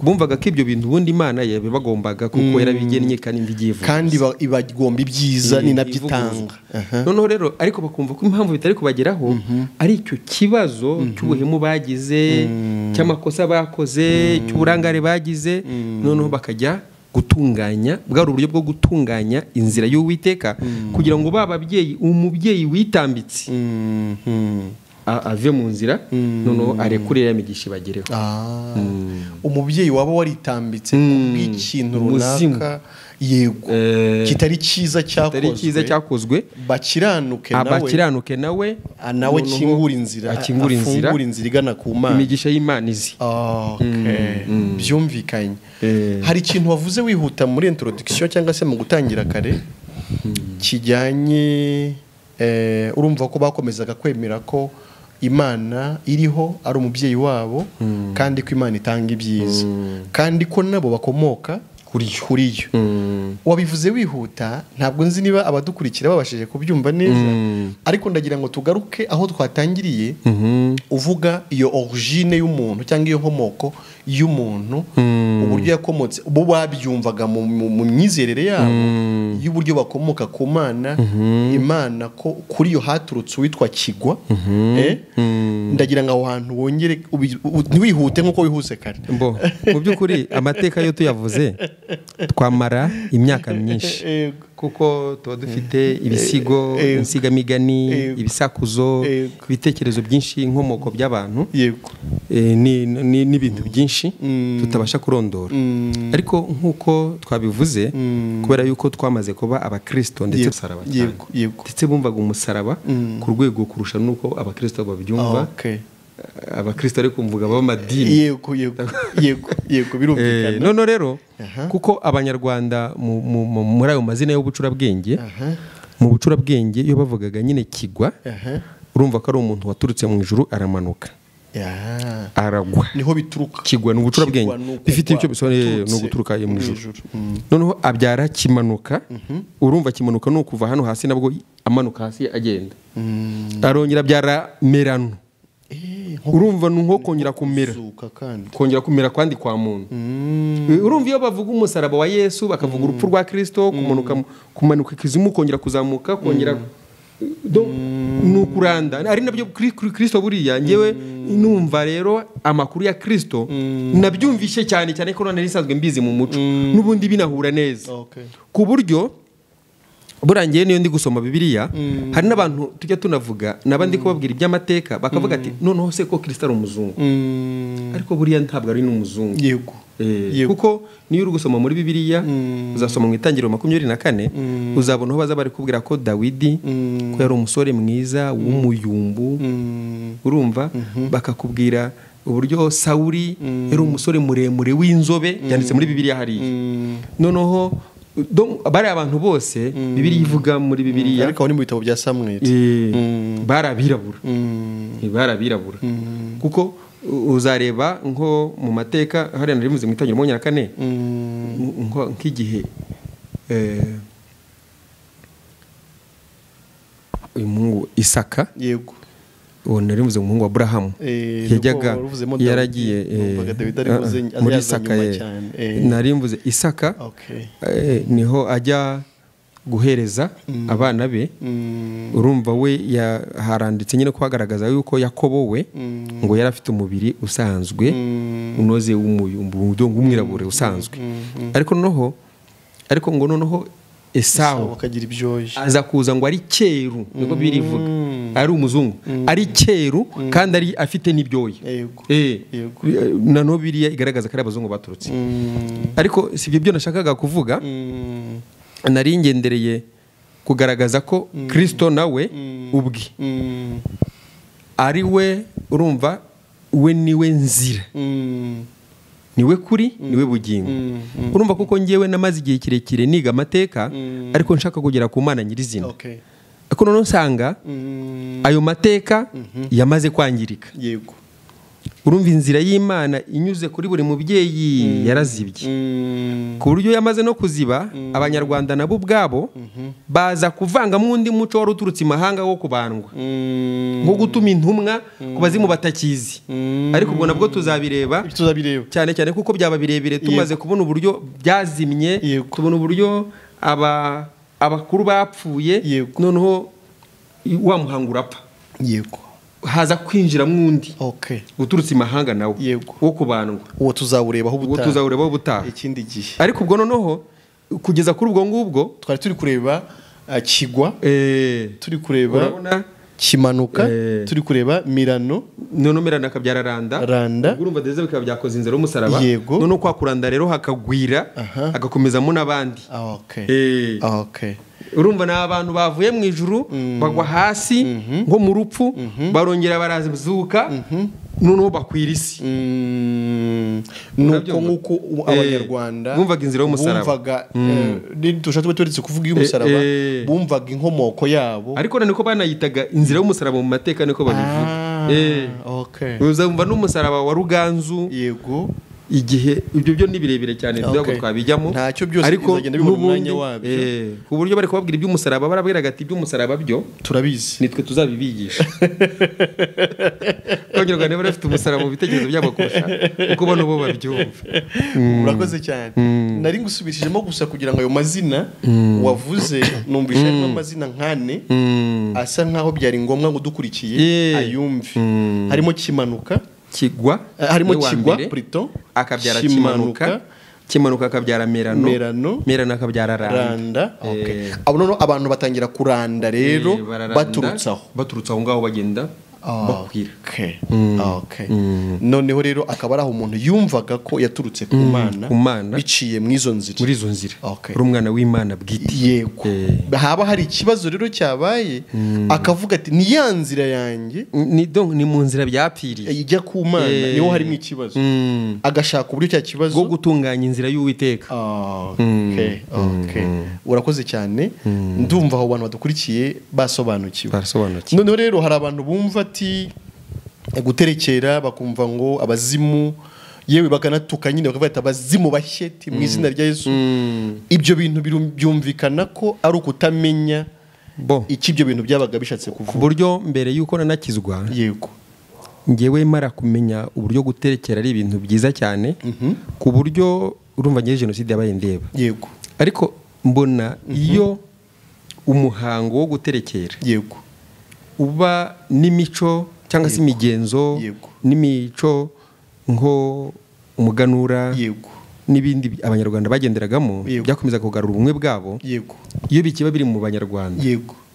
bumvaga ko ibyo bintu ubundi Imana yabibagombaga kuko yarabigennye kandi ndigivuga kandi ibagomba ibyiza ni nabyitanga. Noneho rero ariko bakumva ko impamvu bitari kubageraho ari icyo kibazo cy'ubuhemu bagize, cy'amakosa bakoze, cy'uburangare bagize. Noneho bakajya gutunganya bwari uburyo bwo gutunganya inzira y'Uwiteka kugira ngo bababyeyi umubyeyi witambitse ave mu nzira noneho arekurira imigisha bagereho. Umubyeyi waba waritambitse kubw'ikintu runaka yego kitari cyiza cyakozwe bakiranuke nawe kingura inzira igana ku Mana, imigisha y'Imana izi. Byumvikanye. Hari ikintu wavuze wihuta muri introduction cyangwa se mu gutangira kare kijyanye urumva ko bakomezaga kwemera ko Imana iriho ari umubyeyi wabo kandi ko Imana itanga ibyiza kandi ko nabo bakomoka kuri yo. Wabivuze wihuta ntabwo nzi niba abadukurikira babashije kubyumva neza ariko ndagira ngo tugaruke aho twatangiriye uvuga iyo origine y'umuntu cyangwa iyo nkomoko y'umuntu uburyo yakomotse bo babyumvaga mu myizerere yabo y'uburyo bakomoka ku Mana. Imana ko kuri yo haturutse uwitwa Kigwa. Ndagira ngo aho hantu wongere ntiwihute nk'uko wihuse kare. Mu by'ukuri amateka yo tuyavuze twamara imyaka myinshi kuko tuba dufite ibisigo, insigamigani, ibisakuzo, ibitekerezo byinshi, inkomoko by'abantu, n'ibintu byinshi tutabasha kurondora. Ariko nk'uko twabivuze, kubera yuko twamaze kuba abakristo ndetse umusaraba cyane, ndetse bumvaga umusaraba ku rwego kurusha nuko abakristo babyumva. Abakristo ariko mvuga b'amadini. Yego birumvikana. None rero kuko abanyarwanda muri ayo mazina y'ubucurabwenge, mu bucurabwenge iyo bavugaga nyine Kigwa, urumva ko ari umuntu waturutse mu ijuru aramanuka, aragwa, niho bituruka. Kigwa n'ubucurabwenge bifite icyo bisobanuye, no guturuka mu ijuru. Noneho abyara Kimanuka. Urumva Kimanuka no kuva hano hasi nabwo amanuka hasi agenda. Arongera abyara Merano. Urumva nko kongera kumera kwandi kwa muntu. Urumva iyo bavuga umusaraba wa Yesu bakavuga urupfu rwa Kristo, kumanuka ikizimu, kongera kuzamuka, kongera nukuranda, ari nabyo Kristo buriya. Ngewe numva rero amakuru ya Kristo nabyumvishe cyane cyane ko none risanzwe mbizi mu muco, n'ubundi binahura neza, ku buryo burangiye niyo ndi gusoma Bibiliya, hari n'abantu tujya tunavuga nabandi ko babwira iby'amateka bakavuga ati noneho se ko Kristo ari umuzungu, ariko buriya ntabwo ari n'umuzungu. Kuko niyo uri gusoma muri Bibiliya, uzasoma mu Itangiriro 24, uzabona aho baza bari kubwira ko Dawidi ko yari umusore mwiza w'umuyumbu, urumva, bakakubwira uburyo Sawuli yari umusore muremure w'inzobe, byanditse muri Bibiliya hariya. Noneho bari abantu bose Bibiliya ivuga muri Bibiliya, ariko ni mu bitabo bya Samuel, barabirabura. Kuko uzareba nko mu mateka hariya narimuze mu Itangiriro 24, nk'igihe uyu Mungu Isaka, uwo narimuze umuhungu wa Aburahamu, yajyaga yaragiye muri Isaka, narimvuze Isaka, niho ajya guhereza abana be. Urumva we haranditse nyine kuhagaragaza yuko Yakobo we ngo yari afite umubiri usanzwe unoze w'umwirabure usanzwe, ariko noneho Esawu akagira ibyoya, aza kuza ngo ari cyeru, niko birivuga, ari umuzungu, ari cyeru kandi ari afite n'ibyoya. Nano Bibiliya igaragaza ko ari abazungu baturutse. Ariko si byo nashakaga kuvuga, nari ngendereye kugaragaza ko Kristo nawe ubwe ari we, urumva, we niwe nzira, niwe kuri, niwe bugingo. Urumva kuko ngewe namaze igihe kirekire niga amateka, ariko nshaka kugera ku Mana nyirizina. Ariko none nsanga ayo mateka yamaze kwangirika. Urumva inzira y'Imana inyuze kuri buri mubyeyi yarazibye, ku buryo yamaze no kuziba. Abanyarwanda nabo ubwabo baza kuvangamo undi muco wari uturutse imahanga wo kubandwa, nko gutuma intumwa ku bazimu batakizi. Ariko ubwo nabwo tuzabireba cyane cyane kuko byaba birebire, tumaze kubona uburyo byazimye, tubona uburyo abakuru bapfuye, noneho wa muhanga urapfa, haza kwinjira mwundi uturutse imahanga nawe wo kubandwa. Uwo tuzawurebaho ubutaha ikindi gihe. Ariko ubwo noneho kugeza kuri ubwo ngubwo twari turi kureba Kigwa, turi kureba Kimanuka, turi kureba Mirano, none Mirano akabyara Randa. Urumva deze bikaba byakoze inzira y'umusaraba. None kwa kuranda rero hakagwira, agakomezamo n'abandi. Urumva na abantu bavuye mu ijuru bagwa hasi nko mu rupfu, barongera barazuka, noneho bakwira isi. Nuko nkuko Abanyarwanda bumvaga inzira y'umusaraba, bumvaga dushatse turetse kuvuga y'umusaraba, bumvaga inkomoko yabo, ariko niko banayitaga inzira y'umusaraba mu mateka, niko babivuga. Uzumva n'umusaraba wa Ruganzu, igihe ibyo byo ni birebire cyane tuzago twabijyamo, ntacyo byose bizagenda bibona umwanya wabyo, ku buryo bari kubabwira iby'umusaraba, barabwira gati iby'umusaraba byo turabizi, nitwe tuzabibigisha. Abanyarwanda barafite umusaraba mu bitekerezo byabo kurusha uko bano bo babyumva. Urakoze cyane. Nari ngusubishijemo gusa kugira ngo ayo mazina wavuze numvishe n'amazina nkane asa nkaho byari ngombwa ngo dukurikiye ayumve. Harimo Kimanuka, Kigwa, harimo Kigwa Prito, akabyara Kimanuka, kimanuka akabyara merano akabyara randa. Abo noneho abantu batangira kuranda rero baturutse aho ngaho bagenda bakwira. Noneho rero akaba ari aho umuntu yumvaga ko yaturutse ku Mana biciye muri izo nzira uri umwana w'Imana bwite. Yego. Haba hari ikibazo rero cyabaye akavuga ati ni ya nzira yanjye ni mu nzira byapfiriye ijya ku Mana niho harimo ikibazo, agashaka uburyo cya kibazo bwo gutunganya inzira y'Uwiteka. Urakoze cyane. Ndumva aho abantu badukurikiye basobanukiwe. Noneho rero hari abantu bumva ati guterekera bakumva ngo abazimu, yewe bakanatuka nyine bakavuga ati abazimu bashyeti mu izina rya Yesu. Ibyo bintu byumvikana ko ari ukutamenya iki ibyo bintu byabaga bishatse kuvuga. Ku buryo mbere yuko nanakizwa, yego, ngewe mara kumenya uburyo guterekera ari ibintu byiza cyane, ku buryo urumva ngewe jenoside yabaye ndeba. Yego. Ariko mbona iyo umuhango wo guterekera, yego, uba n'imico cyangwa se imigenzo n'imico nko umuganura n'ibindi abanyarwanda bagenderagamo byakomeza kugarura ubumwe bwabo. Iyo bikiba biri mu banyarwanda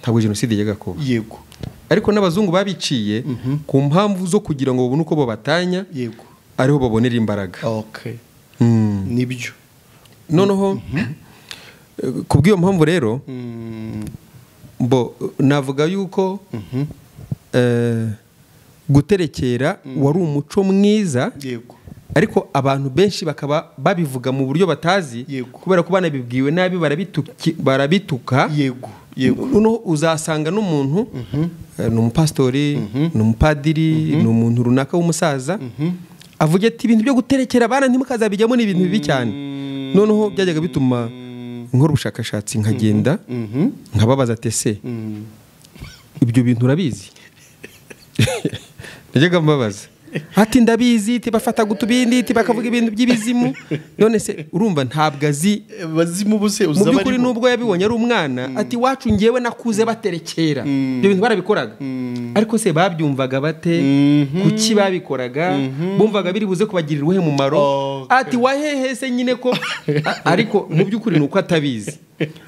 ntabwo jenoside yajyaga kuba. Ariko n'abazungu babiciye ku mpamvu zo kugira ngo babone uko babatanya, ariho babonera imbaraga. Nibyo. Noneho kubw'iyo mpamvu rero navuga yuko guterekera wari umuco mwiza, ariko abantu benshi bakaba babivuga mu buryo batazi, kubera ko banabibwiwe nabi barabituka. Noneho uzasanga n'umuntu ni umupastori, ni umupadiri, ni umuntu runaka w'umusaza, avuga ati ibintu byo guterekera abana ntimukazabijyamo ni ibintu bibi cyane. Noneho byajyaga bituma nkora ubushakashatsi nkagenda nkababaza tese ibyo bintu urabizi? Najyaga mbabaza ati ndabizi, bafata gutubindi, bakavuga ibintu by'ibizimu. None se urumva ntabwo azi bazimu buse mu by'ukuri nubwo yabibonye ari umwana, ati wacu ngewe nakuze baterekera ibyo bintu barabikoraga. Ariko se babyumvaga bate? Kuki babikoraga? Bumvaga biri buze kubagirira uruhe mumaro? Ati wahehe se nyine ko ariko mu by'ukuri nuko atabizi.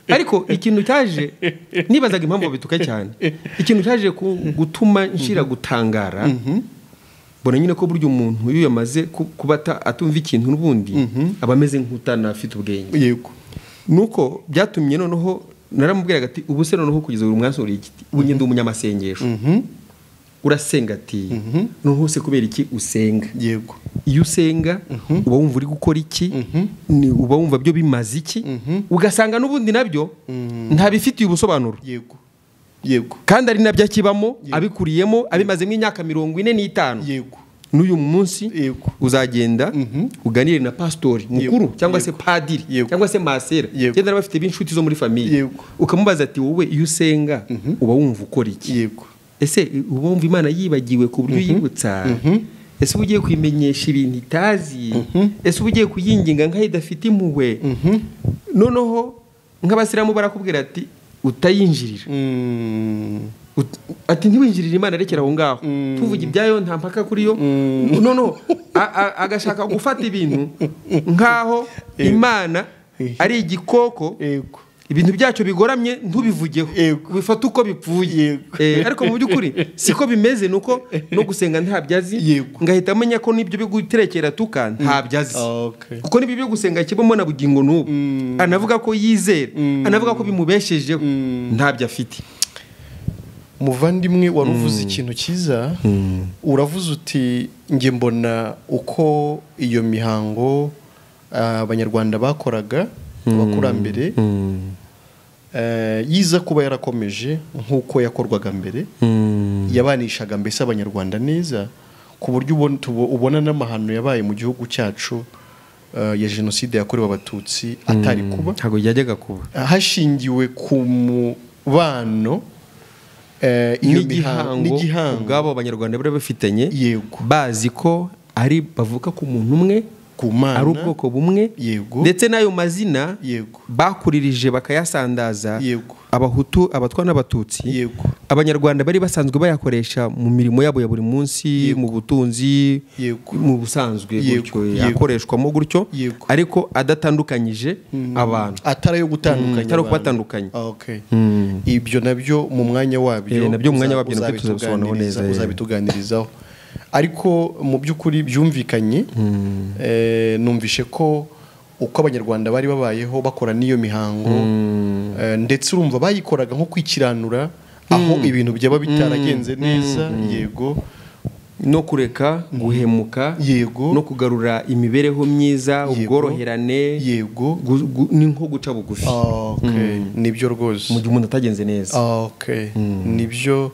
Ariko ikintu cyaje nibazaga impamvu bituka cyane, ikintu cyaje gutuma nshira gutangara, bona nyine ko buryo umuntu iyo yamaze kuba atumva ikintu n'ubundi aba ameze nk'utanafite ubwenge. Yego. Nuko byatumye noneho naramubwiraga ati ubu se noneho kugeza ubu mwansuriye igiti, ubu ngende umunyamasengesho. Urasenga ati noneho se kubera iki usenga? Yego. Iyo usenga uba wumva uri gukora iki, uba wumva byo bimaze iki, ugasanga n'ubundi nabyo ntabifitiye ubusobanuro. Yego. Kandi ari nabyo akibamo, abikuriyemo, abimazemo imyaka 45. Yego. N'uyu munsi uzagenda uganire na pastori mukuru cyangwa se padiri cyangwa se masera, genda bafite b'inshuti zo muri famiye, ukamubaza ati wowe iyo usenga uba wumva ukora iki? Ese uba wumva Imana yibagiwe ku buryo yibutsa? Ese uba ugiye kwimenyesha ibintu itazi? Ese uba ugiye kuyinginga nk'aho idafite impuhwe? Noneho nk'abasiramu barakubwira ati utayinjirira, ati ntiwinjirire Imana, rekera aho ngaho, tuvuge ibyayo nta mpaka kuri yo. Noneho agashaka gufata ibintu nk'aho Imana ari igikoko, ibintu byacyo bigoramye ntubivugeho, bifata uko bipfuye. Ariko mu by'ukuri siko bimeze, nuko no gusenga ntabyazi, ngahita amenya ko nibyo byo guterekera tuka ntabyazi. Kuko nibyo byo gusenga kibamo na bugingo n'ubu anavuga ko yizera, anavuga ko bimubeshejeho, ntabyo afite. Muvandimwe waruvuze ikintu cyiza, uravuze uti nge mbona uko iyo mihango abanyarwanda bakoraga abakurambere yiza kuba yarakomeje nk'uko yakorwaga mbere, yabanishaga mbese abanyarwanda neza, ku buryo ubona n'amahano yabaye mu gihugu cyacu ya jenoside yakorewe abatutsi atari kuba, ntabwo yajyaga kuba, hashingiwe ku mubano n'igihango ubwabo abanyarwanda bari bafitanye, bazi ko ari bavuka ku muntu umwe Kumana ari ubwoko bumwe ndetse n'ayo mazina bakuririje bakayasandaza abahutu abatwa n'abatutsi abanyarwanda bari basanzwe bayakoresha mu mirimo yabo ya buri munsi mu butunzi mu busanzwe gutyo yakoreshwamo gutyo ariko adatandukanyije abantu atari yo gutandukanya ibyo nabyo mu mwanya wabyo tuzabisobanura neza uzabituganirizaho ariko mu by'ukuri byumvikanye numvishe ko uko abanyarwanda bari babayeho bakora n'iyo mihango ndetse urumva bayikoraga nko kwikiranura aho ibintu byaba bitaragenze neza no kureka guhemuka no kugarura imibereho myiza ubworoherane ni nko guca bugufi nibyo rwose mu gihe umuntu atagenze neza nibyo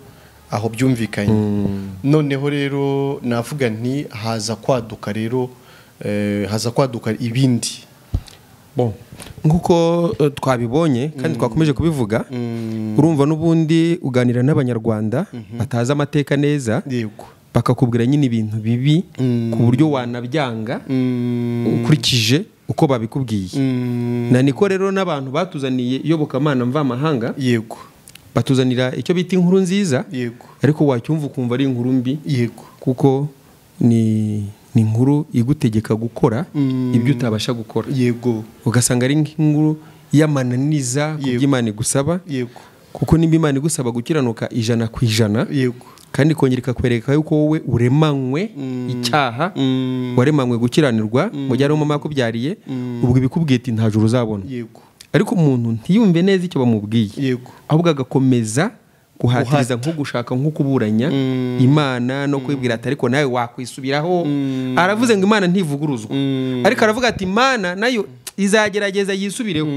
aho byumvikanye noneho rero navuga nti haza kwaduka ibindi nk'uko twabibonye kandi twakomeje kubivuga urumva n'ubundi uganira n'abanyarwanda batazi amateka neza bakakubwira nyine ibintu bibi ku buryo wanabyanga ukurikije uko babikubwiye na niko rero n'abantu batuzaniye iyobokamana mvamahanga batuzanira icyo bita inkuru nziza ariko wacyumva ukumva ari inkuru mbi kuko ni inkuru igutegeka gukora ibyo utabasha gukora ugasanga ari nk'inkuru y'amananiza ku by'Imana igusaba kuko nimba Imana igusaba gukiranuka 100% kandi kongera ikakwereka yuko wowe uremanywe icyaha waremanywe gukiranirwa mu gihe ari umama yakubyariye ubwo ibikubwiye ati nta juru uzabona ariko umuntu ntiyumve neza icyo bamubwiye ahubwo agakomeza guhatiriza nko gushaka nko kuburanya Imana no kwibwira ati ariko nawe wakwisubiraho aravuze ngo Imana ntivuguruzwa ariko aravuga ati Imana nayo izagerageza yisubireho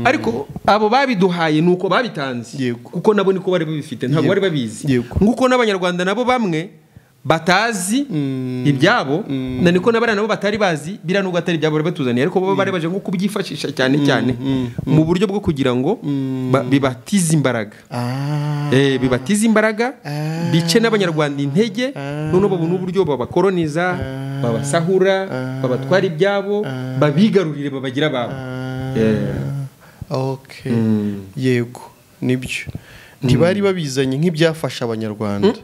ariko abo babiduhaye nuko babitanze kuko nabo niko bari babifite ntabwo bari babizi nguko n'abanyarwanda nabo bamwe batazi ibyabo na niko n'abana nabo batari bazi biranubwo atari ibyabo bari batuzaniye ariko bo bari baje nko kubyifashisha cyane mu buryo bwo kugira ngo bibatize imbaraga bibatize imbaraga bice n'abanyarwanda intege none babona uburyo babakoroniza babasahura babatwara ibyabo babigarurire babagira babo yego nibyo ntibari babizanye nk'ibyafasha abanyarwanda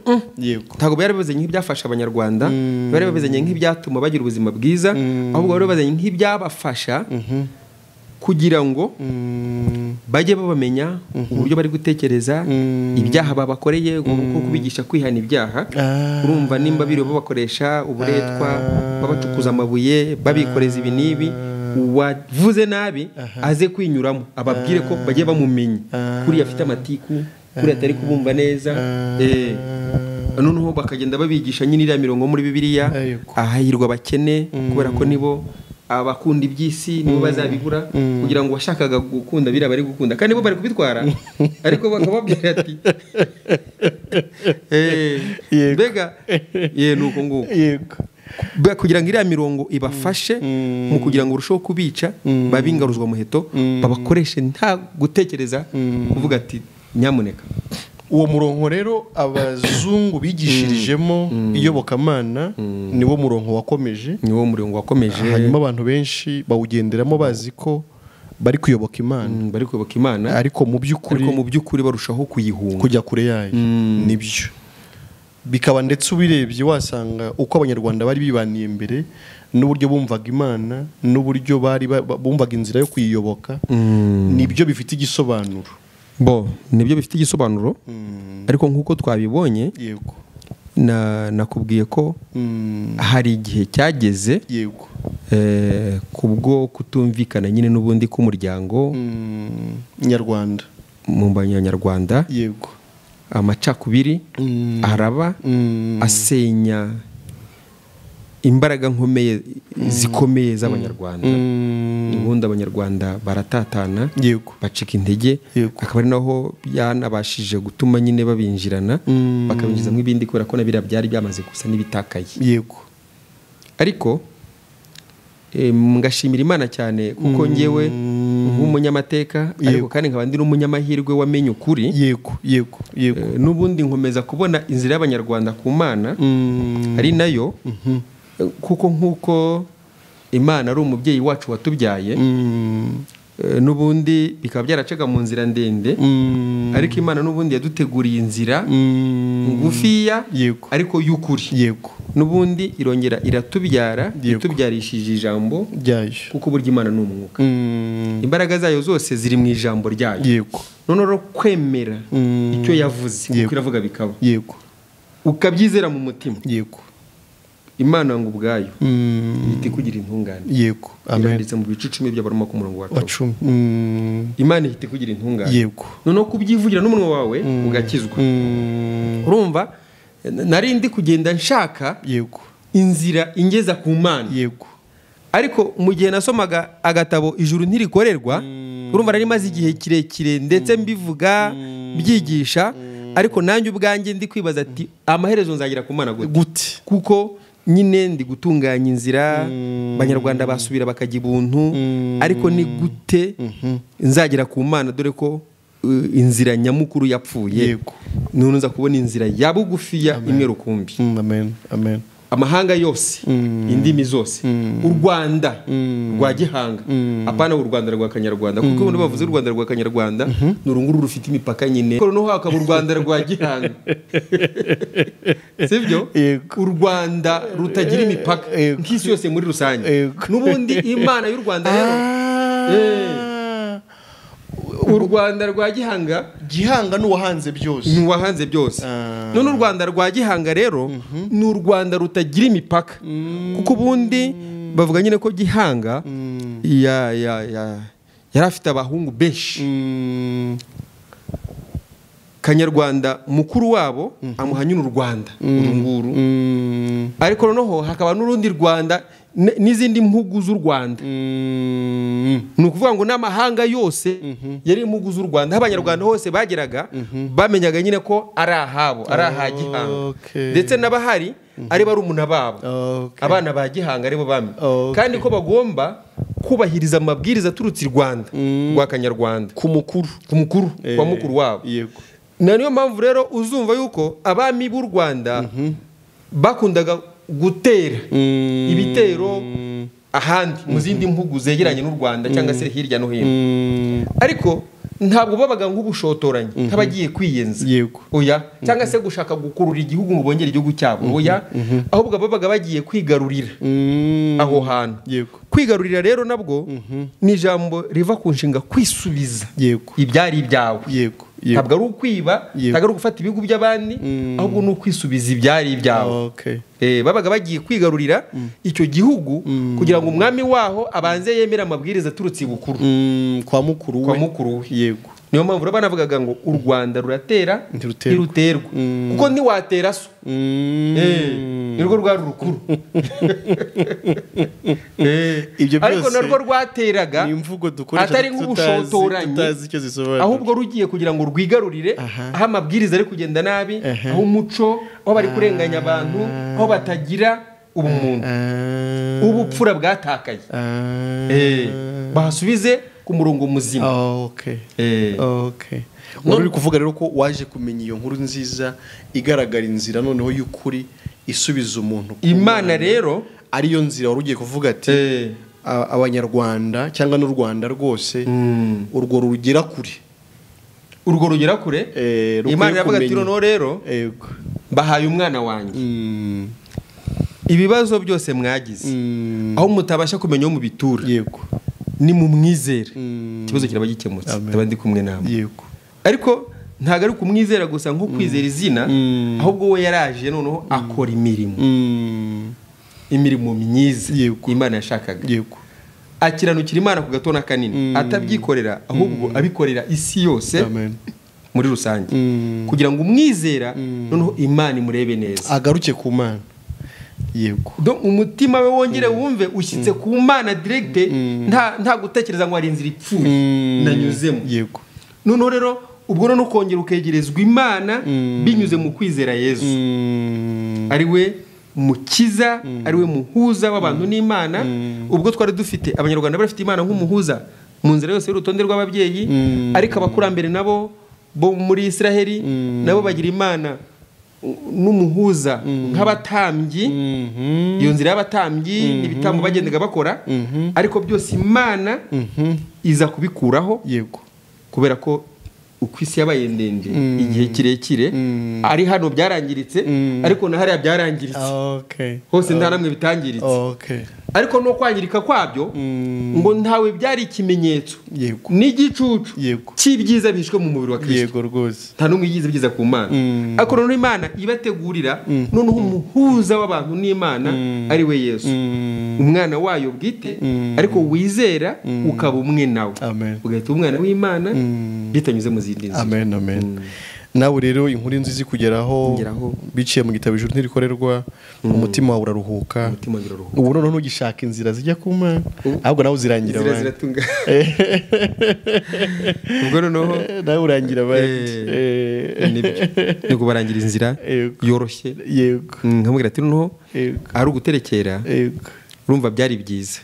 ntabwo bari babizanye nk'ibyafasha abanyarwanda bari babizanye nk'ibyatuma bagira ubuzima bwiza ahubwo bari babizanye nk'ibyabafasha kugira ngo bajye babamenya uburyo bari gutekereza ibyaha babakoreye kuko kubigisha kwihana ibyaha urumva nimba biri babakoresha uburetwa babacukuza amabuye babikoreza ibi n'ibi wavuze nabi aze kwinyuramo ababwire ko bajye bamumenya kuri afite amatiku kuri atari kubumva neza noneho bakagenda babigisha nyine iriya mirongo muri Bibiliya ahahirwa abakene kubera ko nibo abakunda iby'isi nibo bazabibura kugira ngo washakaga gukunda biriya bari gukunda kandi bo bari kubitwara ariko bakababwira ati mbega nuko nguko kugira ngo iriya mirongo ibafashe mu kugira ngo urusheho kubica babingaruzwa muheto babakoreshe nta gutekereza kuvuga ati nyamuneka uwo murongo rero abazungu bigishirijemo iyobokamana niwo murongo wakomeje hanyuma abantu benshi bawugenderamo bazi ko bari kuyoboka Imana ariko mu by'ukuri barushaho kuyihunga kujya kure yayo nibyo bikaba ndetse ubirebye wasanga uko abanyarwanda bari bibaniye mbere n'uburyo bumvaga Imana n'uburyo bari bumvaga inzira yo kuyiyoboka nibyo bifite igisobanuro nibyo bifite igisobanuro ariko nk'uko twabibonye nakubwiye ko hari igihe cyageze kubwo kutumvikana nyine n'ubundi k'umuryango nyarwanda mu banyarwanda amacakubiri araba asenya imbaraga zikomeye z'abanyarwanda ubundi abanyarwanda baratatana bacika intege akaba ari naho yanabashije gutuma nyine babinjirana bakabinjizamo ibindi kubera ko nabira byari byamaze gusa n'ibitakaye ariko ngashimira Imana cyane kuko ngewe nk'umunyamateka ariko kandi nkaba ndi n'umunyamahirwe wamenye ukuri n'ubundi nkomeza kubona inzira y'abanyarwanda ku Mana ari nayo kuko nk'uko Imana ari umubyeyi wacu watubyaye n'ubundi bikaba byaracaga mu nzira ndende ariko Imana n'ubundi yaduteguriye inzira ngufiya ariko y'ukuri n'ubundi irongera iratubyara itubyarishije ijambo ryayo kuko burya Imana ni umwuka imbaraga zayo zose ziri mu ijambo ryayo none rero kwemera icyo yavuze kuko iravuga bikaba ukabyizera mu mutima Imana ngo ubwayo ihita kugira intungane iranditse mu bice 10 by'abaroma ku murongo wa 10 Imana ihita kugira intungane none kubyivugira n'umunwa wawe ugakizwa urumva nari ndi kugenda nshaka inzira ingeza ku Mana ariko mu gihe nasomaga agatabo ijuru ntirikorerwa urumva nari maze igihe kirekire ndetse mbivuga byigisha ariko nanjye ubwanjye ndi kwibaza ati amaherezo nzagira ku Mana gute kuko nyine ndi gutunganya inzira abanyarwanda basubira bakajya ibuntu ariko ni gute nzagira ku Mana dore ko inzira nyamukuru yapfuye none nza kubona inzira yabugufiya imwe rukumbi amen amahanga yose indimi zose u Rwanda rwa gihanga apana u Rwanda rwa kanyarwanda kuko ubundi bavuze u Rwanda rwa kanyarwanda n'urunguru rufite imipaka nyine no hakaba u Rwanda rwa gihanga sivyo u Rwanda rutagira imipaka nk'isi yose muri rusange n'ubundi Imana y'u Rwanda rero u Rwanda rwa gihanga n'uwahanze byose none u Rwanda rwa gihanga rero ni u Rwanda rutagira imipaka kuko ubundi bavuga nyine ko gihanga yari afite abahungu benshi kanyarwanda mukuru wabo amuha nyine u Rwanda urunguru ariko noneho hakaba n'urundi Rwanda n'izindi mpugu z'u Rwanda ni ukuvuga ngo n'amahanga yose yari impugu z'u Rwanda abanyarwanda hose bageraga bamenyaga nyine ko ari ahabo ari aha gihanga ndetse n'abahari ari barumuna babo abana ba gihanga aribo bami kandi ko bagomba kubahiriza amabwiriza aturutse i Rwanda rwa kanyarwanda ku mukuru kwa mukuru wabo niyo mpamvu rero uzumva yuko abami b'u Rwanda bakundaga gutera ibitero ahandi mu zindi mpugu zegeranye n'u Rwanda cyangwa se hirya no hino ariko ntabwo babaga nk'ubushotoranyi nk'abagiye kwiyenza oya cyangwa se gushaka gukurura igihugu ngo bongere igihugu cyabo oya ahubwo babaga bagiye kwigarurira aho hantu kwigarurira rero nabwo ni ijambo riva ku nshinga kwisubiza ibyari ibyawe ntabwo ari ukwiba ntabwo ari ugufata ibihugu by'abandi ahubwo ni ukwisubiza ibyari ibyawe babaga bagiye kwigarurira icyo gihugu kugira ngo umwami waho abanze yemera amabwiriza aturutse ibukuru kwa mukuru we niyo mpamvu rero banavugaga ngo u Rwanda ruratera ntiruterwa kuko ntiwatera so nirwo rwari rukuru ariko narwo rwateraga atari nk'ubushotoranyi ahubwo rugiye kugira ngo rwigarurire aho amabwiriza ari kugenda nabi aho umuco aho bari kurenganya abantu aho batagira ubumuntu ubupfura bwatakaye bahasubize ku murongo muzima uri kuvuga rero ko waje kumenya iyo nkuru nziza igaragara inzira noneho y'ukuri isubiza umuntu Imana rero ariyo nzira wari ugiye kuvuga ati abanyarwanda cyangwa n'u Rwanda rwose urwo rugera kure Imana iravuga ati noneho rero bahaye umwana wanjye ibibazo byose mwagize aho mutabasha kumenya wo mu bitura ni mu mwizere ikibazo kiraba gikemutse ndaba ndi kumwe namwe ariko ntago ari kumwizera gusa nko kwizera izina ahubwo we yaraje noneho akora imirimo myiza Imana yashakaga akiranukira Imana ku gato na kanini atabyikorera ahubwo abikorera isi yose muri rusange kugira ngo umwizera noneho Imana imurebe neza agaruke ku Mana donc umutima we wongere wumve ushyitse ku Mana direct nta gutekereza ngo ari inzira ipfuye nanyuzemo noneho rero ubwo no kongera ukegerezwa Imana binyuze mu kwizera Yesu ari we mukiza ari we muhuza w'abantu n'Imana ubwo twari dufite abanyarwanda bafite Imana nk'umuhuza mu nzira yose y'urutonde rw'ababyeyi ariko abakurambere nabo bo muri Israeli nabo bagira Imana n'umuhuza nk'abatambyi, iyo nzira y'abatambyi n'ibitambo bagendaga bakora, ariko byose Imana iza kubikuraho, yego, kubera ko uko isi yabaye ndende igihe kirekire, ari hano byarangiritse, ariko na hariya byarangiritse, hose nta namwe bitangiritse, ariko no kwangirika kwabyo ngo ntawe byari ikimenyetso n'igicucu cy'ibyiza bishwe mu mubiri wa Kristo, nta n'umwe yigize byiza ku Mana, ariko noneho Imana ibategurira noneho umuhuza w'abantu n'Imana ari we Yesu, umwana wayo bwite, ariko wizera ukaba umwe nawe, ugahita umwana w'Imana bitanyuze mu zindi nzira. Amen, amen. Nawe rero inkuru nziza ikugeraho biciye mu gitabo ijuru ntirikorerwa, umutima wawe uraruhuka, ubu noneho ntugishaka inzira zijya ku Mana, ahubwo nawe uzirangira abandi, ubwo noneho nawe urangira abandi, ni kubarangira inzira yoroshye, nkamubwira ati noneho ari uguterekera, urumva byari byiza,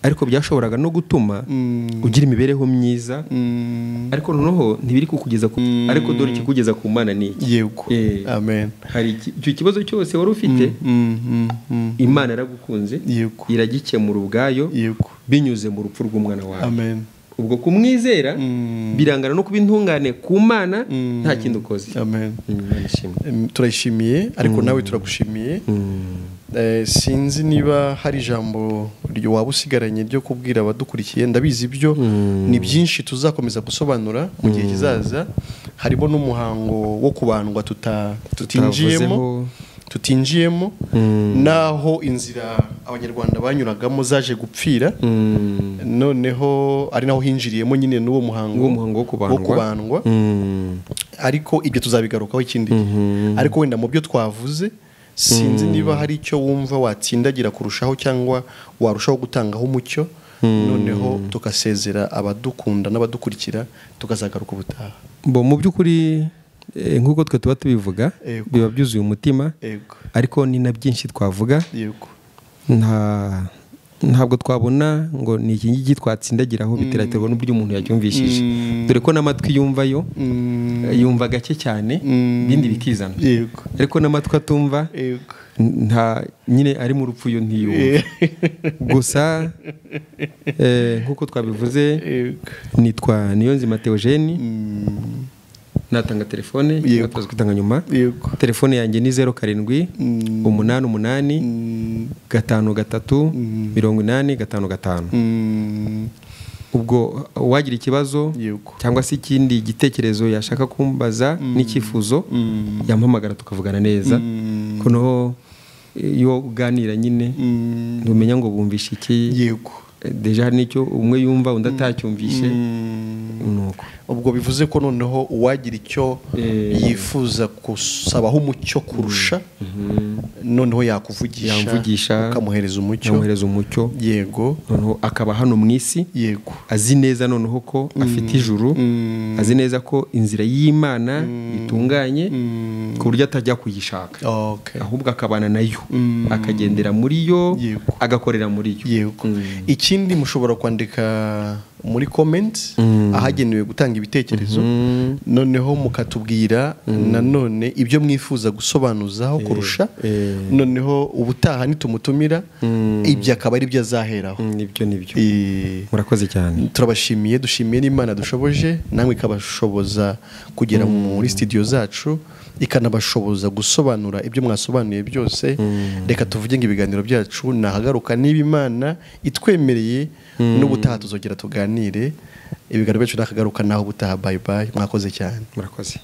ariko byashoboraga no gutuma ugira imibereho myiza, ariko noneho ntibiri kukugeza ariko dore ikikugeza ku Mana ni iki? Yego, amen. Hari icyo kibazo cyose wari ufite, Imana yaragukunze, iragikemura ubwayo, binyuze mu rupfu rw'umwana wawe. Amen. Ubwo kumwizera birangana no kuba intungane ku Mana, nta kindi ukoze. Amen. Turayishimiye, ariko nawe turagushimiye. Sinzi niba hari ijambo waba usigaranye ryo kubwira abadukurikiye, ndabizi ibyo ni byinshi tuzakomeza gusobanura mu gihe kizaza, harimo n'umuhango wo kubandwa tutinjiyemo, naho inzira abanyarwanda banyuragamo zaje gupfira, noneho ari naho hinjiriyemo nyine n'uwo muhango wo kubandwa, ariko ibyo tuzabigarukaho ikindi gihe, ariko wenda mu byo twavuze sinzi niba hari icyo wumva watsindagira kurushaho cyangwa warushaho gutangaho umucyo, noneho tugasezera abadukunda n'abadukurikira tukazagaruka ubutaha. Mu by'ukuri nk'uko twe tuba tubivuga biba byuzuye umutima, ariko ni na byinshi twavuga, ntabwo twabona ngo ni iki ngiki twatsindagiraho, biteraterwa n'uburyo umuntu yacyumvishije, dore ko n'amatwi yumvayo yumva gake cyane, ibindi bikizana, ariko n'amatwi atumva nta nyine ari mu rupfu yo ntiyumva. Gusa nk'uko twabivuze, nitwa Niyonzima Theogene, natanga telefone tuzi kwitanga nyuma. Telefone yanjye ni 07 88 53 80 ubwo wagira ikibazo cyangwa se ikindi gitekerezo yashaka kumbaza n'icyifuzo, yampamagara tukavugana neza, kuno iyo uganira nyine ntumenya ngo bumvishe iki, deja hari nicyo umwe yumva undi atacyumvishe, nuko ubwo bivuze ko noneho uwagira icyo yifuza gusabaho umucyo kurusha, noneho yakuvugisha ukamuhereza umucyo, yego, noneho akaba hano mu isi, yego, azi neza noneho ko afite ijuru, azi neza ko inzira y'Imana itunganye ku buryo atajya kuyishaka, ahubwo akabana nayo, akagendera muri yo, agakorera muri yo. Ikindi mushobora kwandika muri comment ahagenewe gutanga ibitekerezo, noneho mukatubwira nanone ibyo mwifuza gusobanuzaho kurusha, noneho ubutaha nitumutumira ibyo akaba ari byo azaheraho. Nibyo murakoze cyane, turabashimiye, dushimiye n'Imana dushoboje, namwe ikabashoboza kugera muri studio zacu, ikanabashoboza gusobanura ibyo mwasobanuye byose. Reka tuvuge ngo ibiganiro byacu nahagaruka niba Imana itwemereye, n'ubutaha tuzongera tuganire, ibiganiro byacu nakagaruka naho ubutaha. Bye bye, mwakoze cyane. Murakoze.